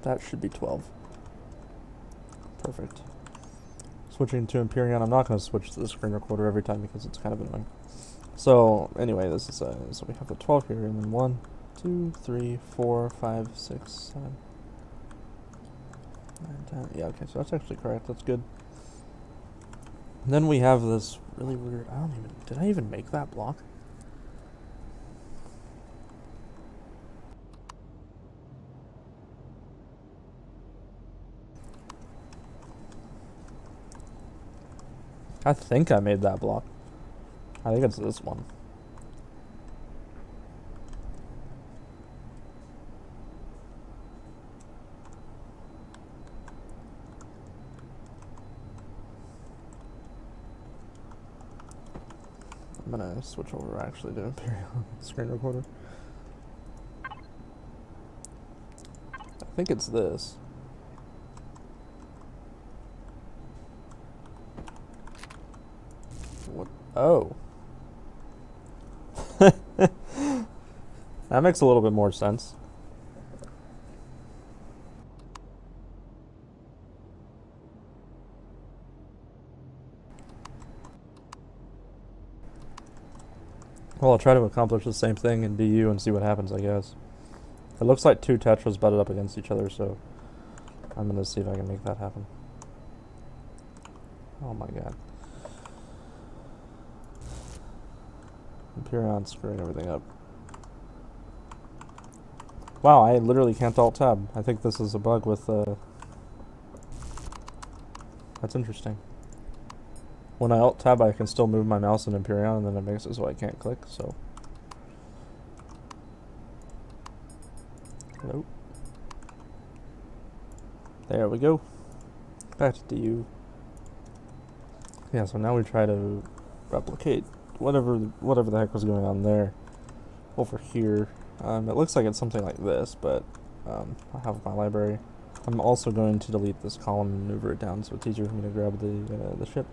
That should be 12. Perfect. Switching to Empyrean, I'm not going to switch to the screen recorder every time because it's kind of annoying. So anyway, this is so we have the 12 here, and then 1, 2, 3, 4, 5, 6, 7, 9, 10. Yeah, okay, so that's actually correct. That's good. And then we have this really weird. Did I even make that block? I think I made that block. I think it's this one. I'm gonna switch over actually to Imperial screen recorder. I think it's this. What? Oh. That makes a little bit more sense. Well, I'll try to accomplish the same thing in BU and see what happens, I guess. It looks like 2 Tetras butted up against each other, so I'm gonna see if I can make that happen. Oh my god. Empyrean screwing everything up. Wow, I literally can't alt-tab. I think this is a bug with, That's interesting. When I alt-tab, I can still move my mouse in Empyrean, and then it makes it so I can't click, so... Nope. There we go. Back to DU. Yeah, so now we try to replicate whatever the heck was going on there over here. It looks like it's something like this, but I have my library. I'm also going to delete this column and maneuver it down so it's easier for me to grab the ship.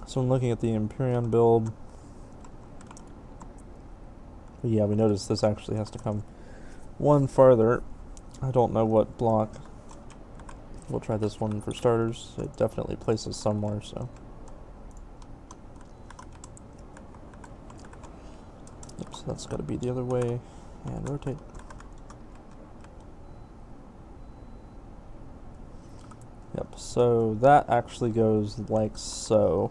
So I'm looking at the Empyrean build. Yeah, we noticed this actually has to come one farther. I don't know what block. We'll try this one for starters. It definitely places somewhere, so. Yep, so that's got to be the other way. And rotate. Yep, so that actually goes like so.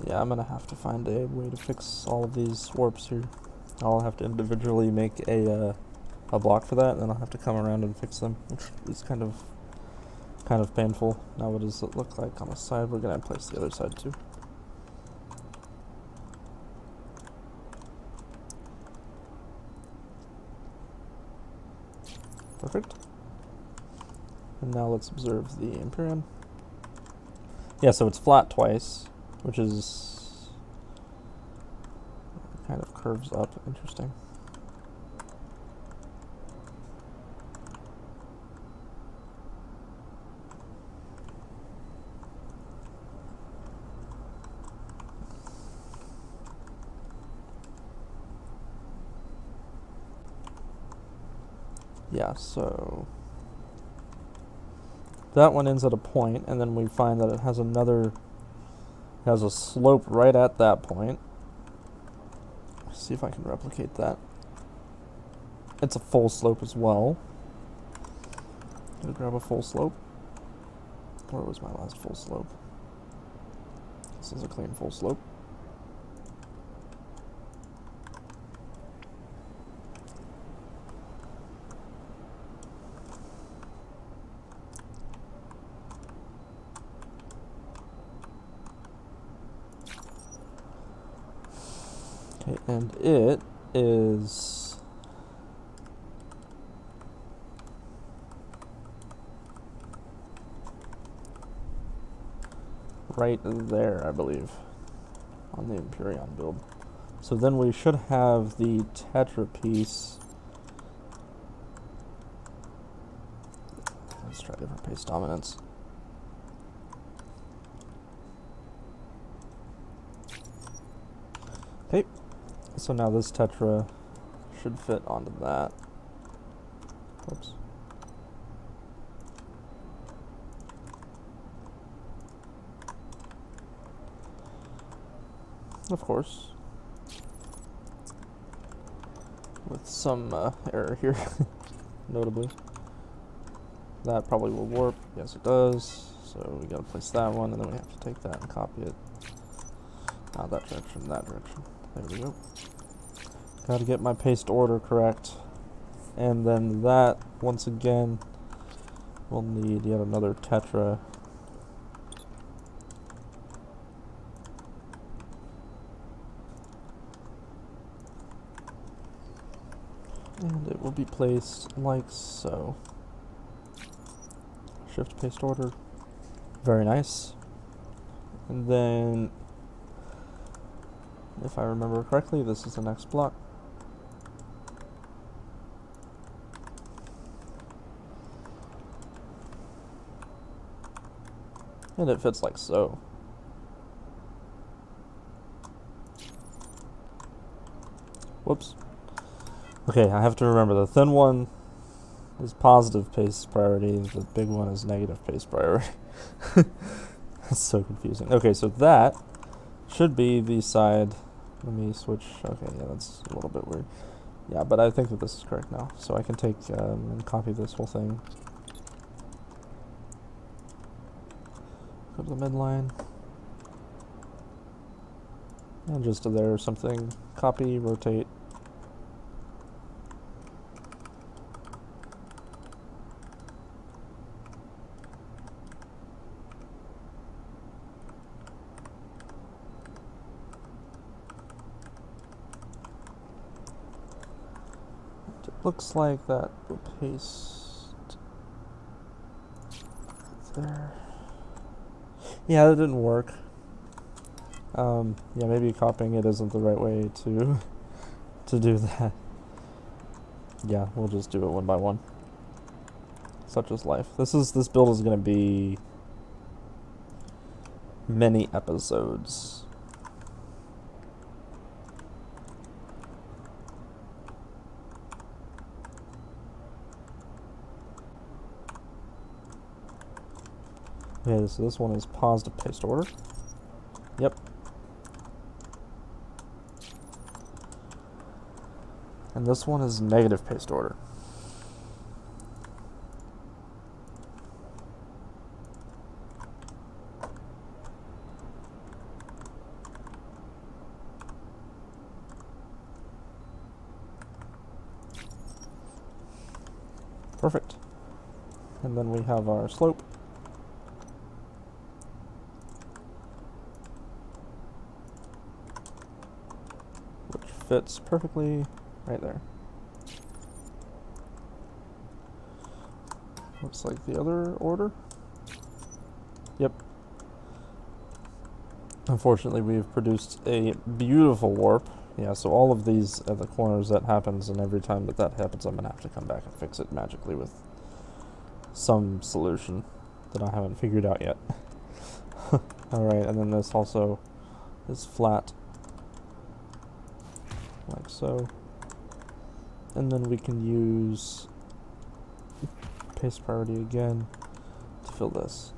Yeah, I'm gonna have to find a way to fix all of these warps here. I'll have to individually make a block for that, and then I'll have to come around and fix them, which is kind of painful. Now, what does it look like on the side? We're gonna place the other side too. Perfect. And now let's observe the Empyrean. Yeah, so it's flat twice, which is kind of curves up. Interesting. Yeah, so that one ends at a point, and then we find that it has a slope right at that point. Let's see if I can replicate that. It's a full slope as well. Gonna grab a full slope. Where was my last full slope? This is a clean full slope. Okay, and it is right there, I believe, on the Empyrean build. So then we should have the tetra piece. Let's try different pace dominance. Okay, so now this tetra should fit onto that. Whoops. Of course, with some error here, notably. That probably will warp. Yes, it does. So we gotta place that one, and then we have to take that and copy it. Not that direction, that direction. There we go. Gotta get my paste order correct. And then that, once again, we'll need yet another tetra. And it will be placed like so. Shift paste order. Very nice. And then, if I remember correctly, this is the next block. And it fits like so. Whoops. Okay, I have to remember the thin one is positive pace priority, the big one is negative pace priority. That's so confusing. Okay, so that should be the side. Let me switch. Okay, yeah, that's a little bit weird. Yeah, but I think that this is correct now. So I can take and copy this whole thing. Go to the midline. And just to there or something. Copy, rotate. Looks like that will paste there. Yeah, that didn't work. Yeah, maybe copying it isn't the right way to do that. Yeah, we'll just do it one by one. Such is life. This build is gonna be many episodes. Okay, so this one is positive paste order. Yep. And this one is negative paste order. Perfect. And then we have our slope. Which fits perfectly right there. Looks like the other order. Yep. Unfortunately, we've produced a beautiful warp. Yeah, so all of these at the corners, that happens, and every time that happens, I'm going to have to come back and fix it magically with some solution that I haven't figured out yet. Alright, and then this also is flat, like so. And then we can use paste priority again to fill this.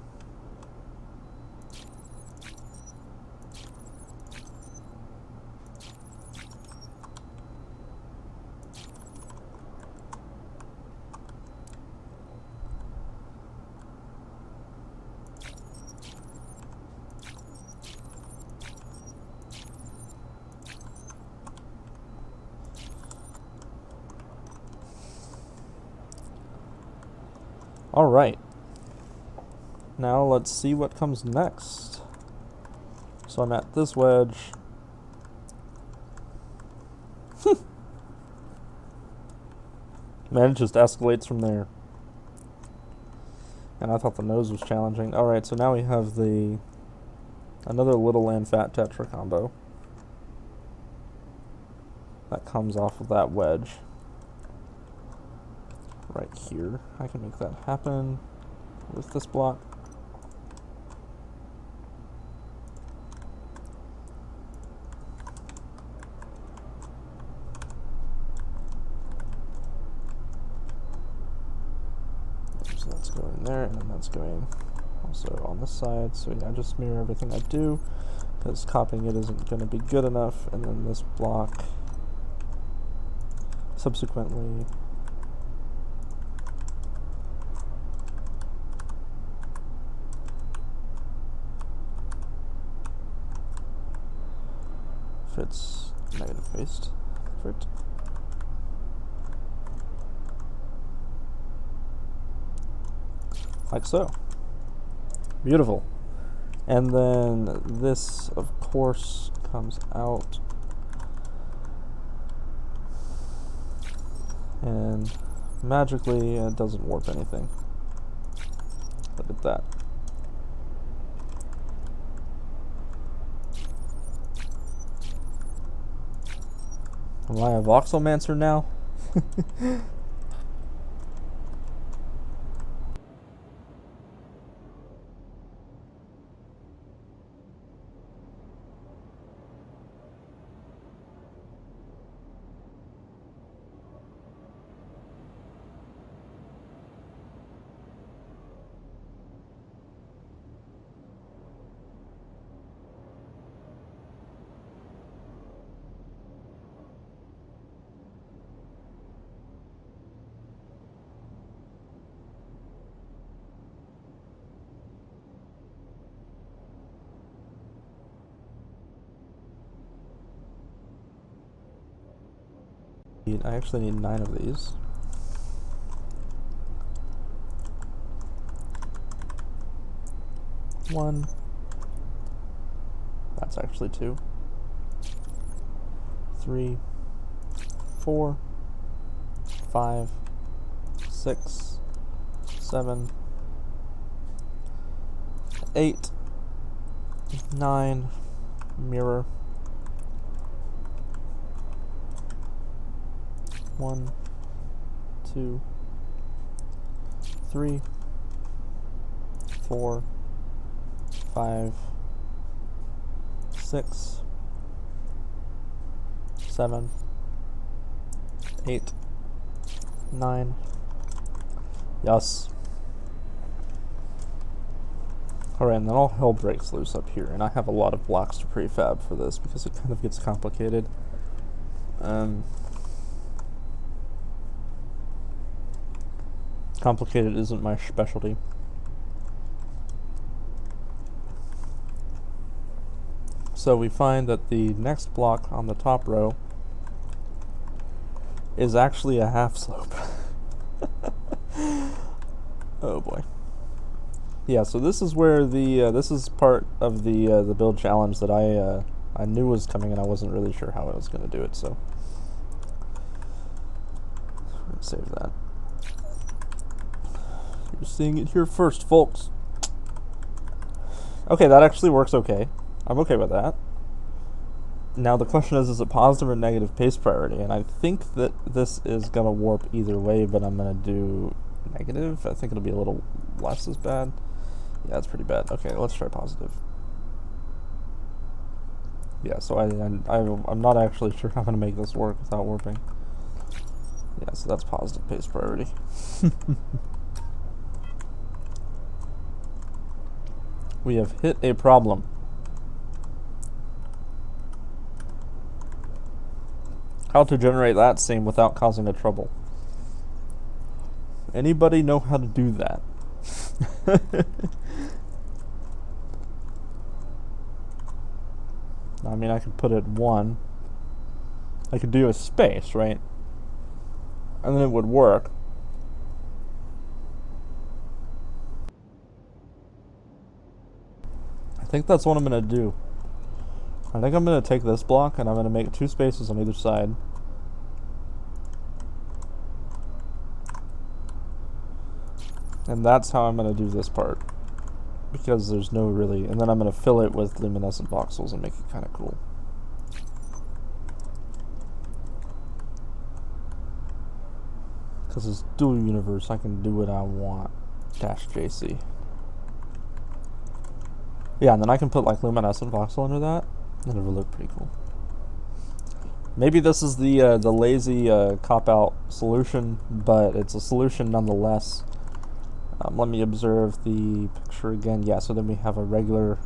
Alright, now let's see what comes next. So I'm at this wedge. Man, it just escalates from there. And I thought the nose was challenging. Alright, so now we have another little and fat tetra combo that comes off of that wedge. Right here. I can make that happen with this block. So that's going there, and then that's going also on this side. So yeah, I just mirror everything I do, because copying it isn't going to be good enough. And then this block subsequently fits negative paste. Perfect. Like so. Beautiful. And then this, of course, comes out. And magically, it doesn't warp anything. Look at that. Am I a Voxelmancer now? I actually need 9 of these. One. That's actually 2. 3, 4, 5, 6, 7, 8, 9, mirror. 1, 2, 3, 4, 5, 6, 7, 8, 9. Yes. Alright, and then all hell breaks loose up here, and I have a lot of blocks to prefab for this because it kind of gets complicated. Complicated isn't my specialty. So we find that the next block on the top row is actually a half slope. Oh boy. Yeah, so this is where the this is part of the build challenge that I knew was coming, and I wasn't really sure how I was going to do it. So save that. You're seeing it here first, folks. Okay, that actually works okay. I'm okay with that. Now the question is it positive or negative pace priority? And I think that this is going to warp either way, but I'm going to do negative. I think it'll be a little less as bad. Yeah, it's pretty bad. Okay, let's try positive. Yeah, so I'm not actually sure how I'm going to make this work without warping. Yeah, so that's positive pace priority. We have hit a problem. How to generate that scene without causing a trouble? Anybody know how to do that? I mean, I could put it 1. I could do a space, right? And then it would work. I think that's what I'm going to do. I think I'm going to take this block and I'm going to make 2 spaces on either side. And that's how I'm going to do this part. Because there's no really... And then I'm going to fill it with luminescent voxels and make it kind of cool. Because it's dual universe, I can do what I want. -JC. Yeah, and then I can put like luminescent voxel under that, and it will look pretty cool. Maybe this is the lazy cop-out solution, but it's a solution nonetheless. Let me observe the picture again. Yeah, so then we have a regular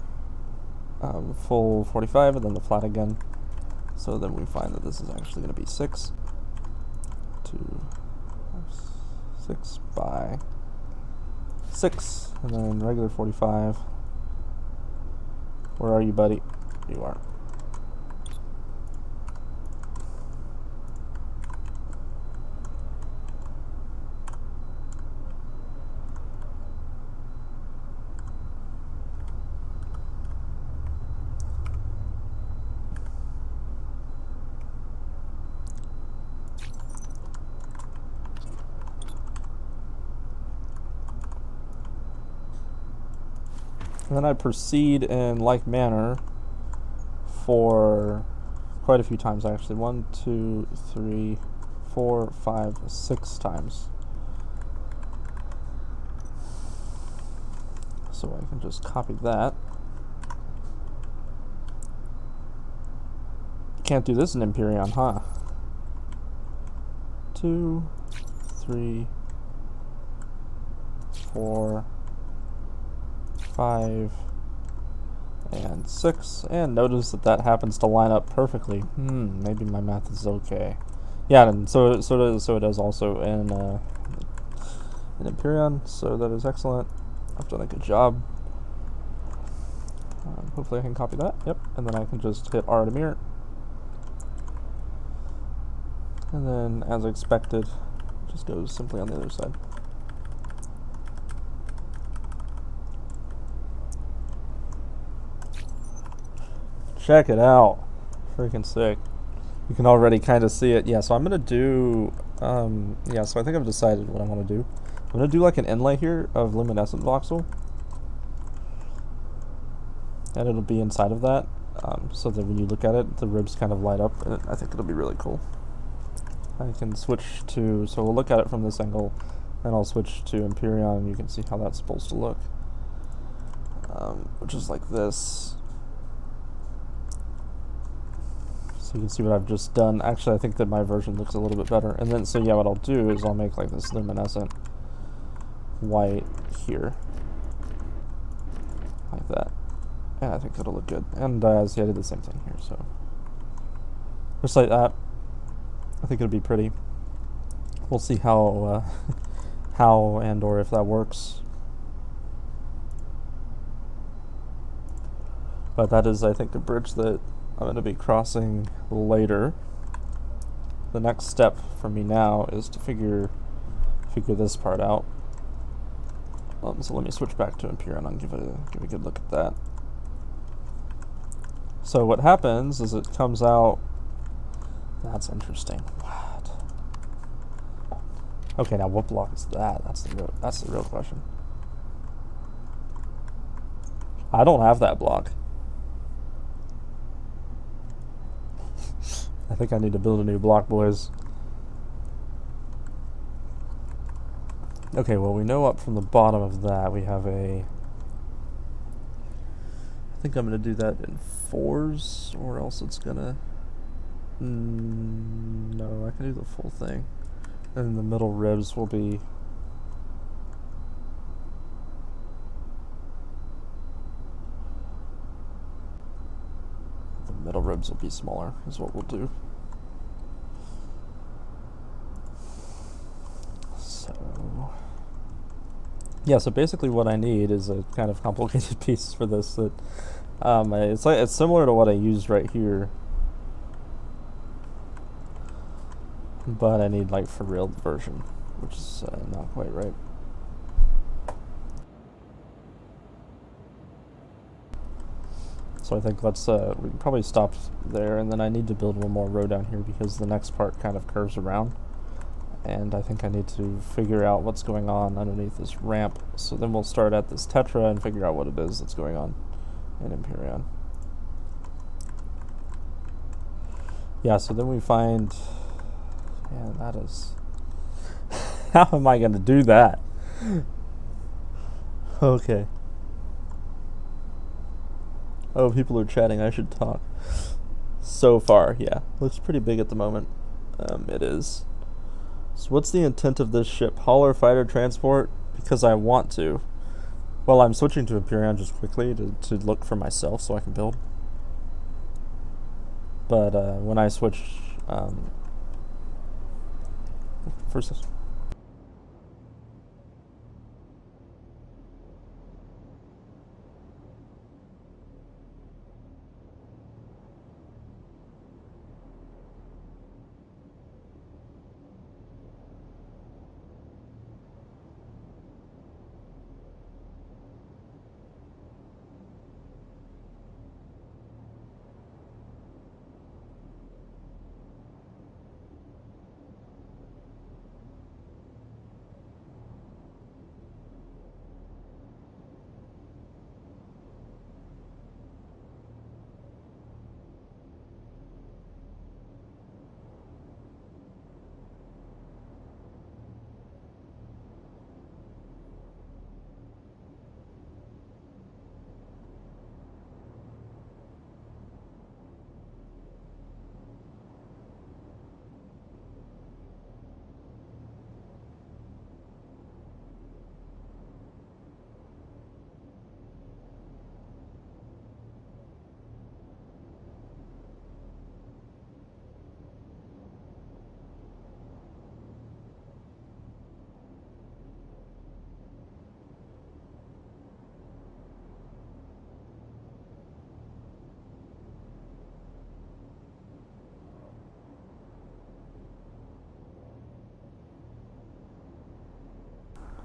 full 45 and then the flat again. So then we find that this is actually going to be 6, 2, 6 by 6, and then regular 45. Where are you, buddy? You are. And then I proceed in like manner for quite a few times actually. 1, 2, 3, 4, 5, 6 times. So I can just copy that. Can't do this in Empyrean, huh? 2, 3, 4, 5, and 6, and notice that that happens to line up perfectly. Maybe my math is okay. Yeah, and so it does also in Empyrean. So that is excellent. I've done a good job. Hopefully I can copy that. Yep, and then I can just hit R to mirror, and then as expected, it just goes simply on the other side. Check it out. Freaking sick. You can already kind of see it. Yeah, so I'm going to do... yeah, so I think I've decided what I want to do. I'm going to do like an inlay here of luminescent voxel. And it'll be inside of that. so that when you look at it, the ribs kind of light up, and I think it'll be really cool. I can switch to, so we'll look at it from this angle, and I'll switch to Empyrean, and you can see how that's supposed to look, which is like this. So you can see what I've just done. Actually, I think that my version looks a little bit better. And then, so yeah, what I'll do is I'll make like this luminescent white here, like that. And I think it'll look good. And see, I did the same thing here, so just like that. I think it'll be pretty. We'll see how how and or if that works. But that is, I think, a bridge that I'm going to be crossing later. The next step for me now is to figure this part out. So let me switch back to Empyrean and give a good look at that. So what happens is it comes out. That's interesting. What? Okay, now what block is that? That's the real question. I don't have that block. I think I need to build a new block, boys. Okay, well, we know up from the bottom of that we have a... I think I'm going to do that in 4s, or else it's going to... no, I can do the full thing. And the middle ribs will be... the middle ribs will be smaller, is what we'll do. So... yeah, so basically what I need is a kind of complicated piece for this that... it's similar to what I used right here. But I need like for real version, which is not quite right. So I think we can probably stop there, and then I need to build one more row down here because the next part kind of curves around. And I think I need to figure out what's going on underneath this ramp. So then we'll start at this tetra and figure out what it is that's going on in Empyrean. Yeah, so then we find... yeah, that is... how am I going to do that? Okay. Oh, people are chatting. I should talk. So far, yeah. Looks pretty big at the moment. It is. So what's the intent of this ship? Hauler, fighter, transport? Because I want to. Well, I'm switching to Empyrean just quickly to look for myself so I can build. But when I switch... first...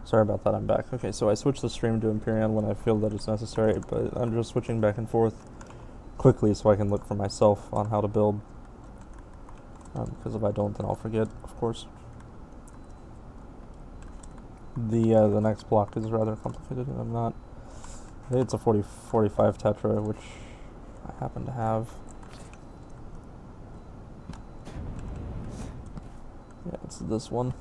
Sorry about that, I'm back. Okay, so I switched the stream to Empyrean when I feel that it's necessary, but I'm just switching back and forth quickly so I can look for myself on how to build. Because if I don't, then I'll forget, of course. The next block is rather complicated, and I'm not... I think it's a 45 tetra, which I happen to have. Yeah, it's this one.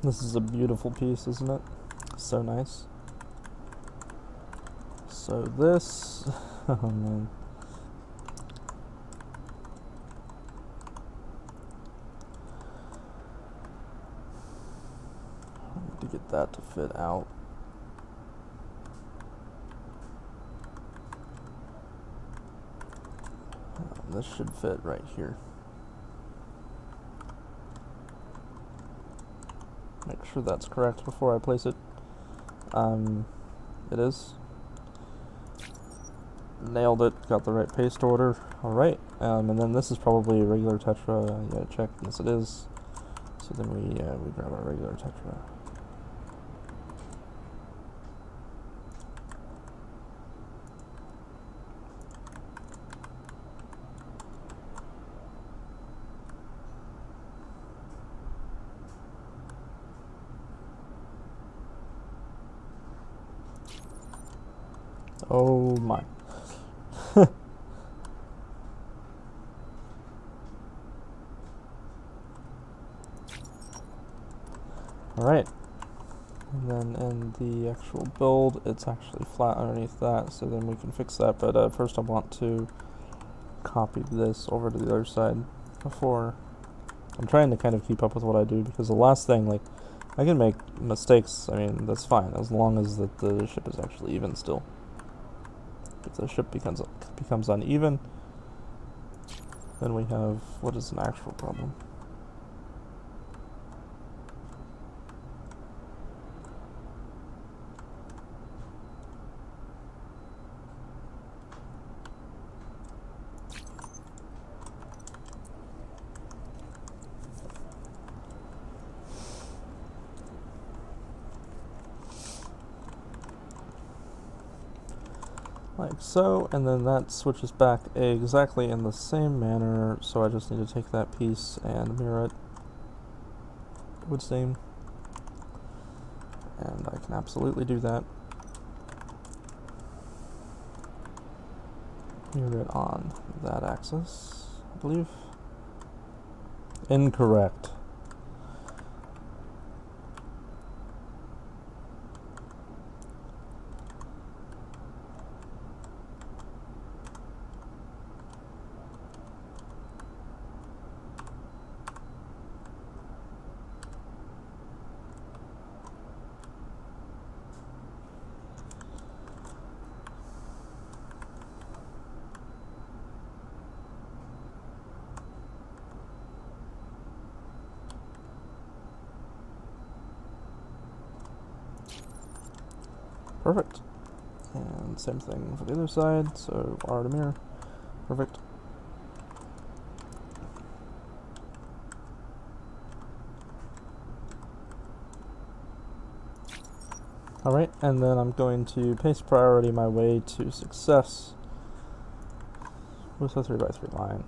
This is a beautiful piece, isn't it? So nice. So this, oh man. I need to get that to fit out. This should fit right here. Make sure that's correct before I place it. It is. Nailed it. Got the right paste order. Alright. And then this is probably a regular Tetra. Yeah, check. Yes, it is. So then we grab our regular Tetra. Oh my. Alright. And then in the actual build, it's actually flat underneath that, so then we can fix that. But first I want to copy this over to the other side before. I'm trying to kind of keep up with what I do, because the last thing, like, I can make mistakes. I mean, that's fine, as long as that the ship is actually even still. If the ship becomes uneven, then we have what is an actual problem. Like so, and then that switches back exactly in the same manner, so I just need to take that piece and mirror it, it would seem. And I can absolutely do that. Mirror it on that axis, I believe. Incorrect. Perfect. And same thing for the other side, so R to mirror. Perfect. Alright, and then I'm going to paste priority my way to success with a 3x3 line.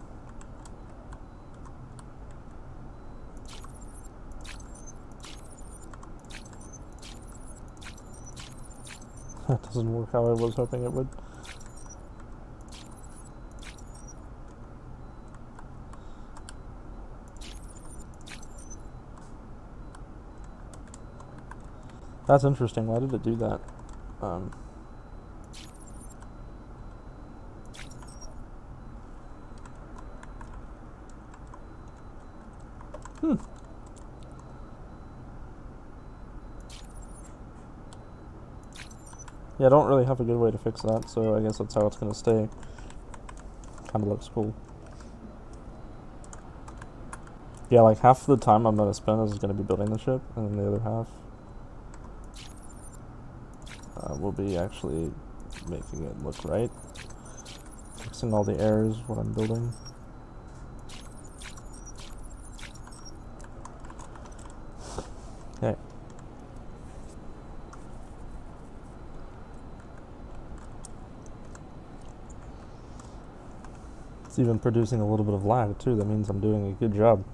That doesn't work how I was hoping it would. That's interesting. Why did it do that? Yeah, I don't really have a good way to fix that, so I guess that's how it's going to stay. Kind of looks cool. Yeah, like half the time I'm gonna spend is gonna be building the ship, and then the other half will be actually making it look right, fixing all the errors when I'm building. Okay. It's even producing a little bit of lag too. That means I'm doing a good job.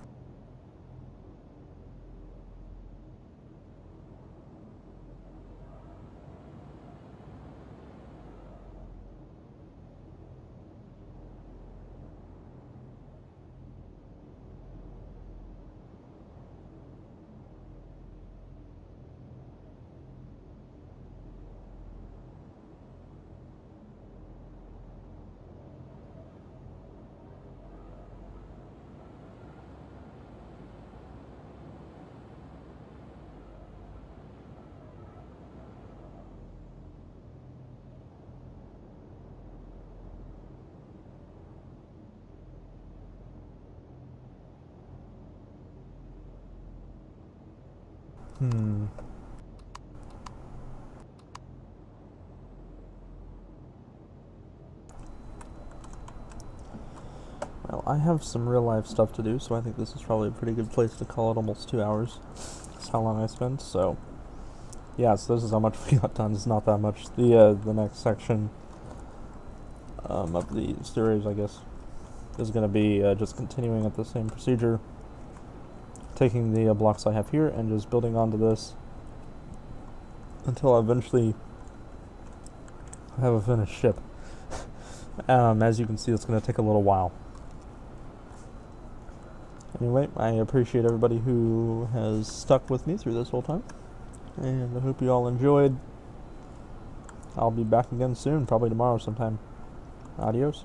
Well, I have some real life stuff to do, so I think this is probably a pretty good place to call it almost 2 hours. That's how long I spent, so yeah, so this is how much we got done. It's not that much. The next section of the series, I guess, is going to be just continuing at the same procedure, taking the blocks I have here and just building onto this until I eventually have a finished ship. As you can see, it's going to take a little while. Anyway, I appreciate everybody who has stuck with me through this whole time, and I hope you all enjoyed. I'll be back again soon, probably tomorrow sometime. Adios.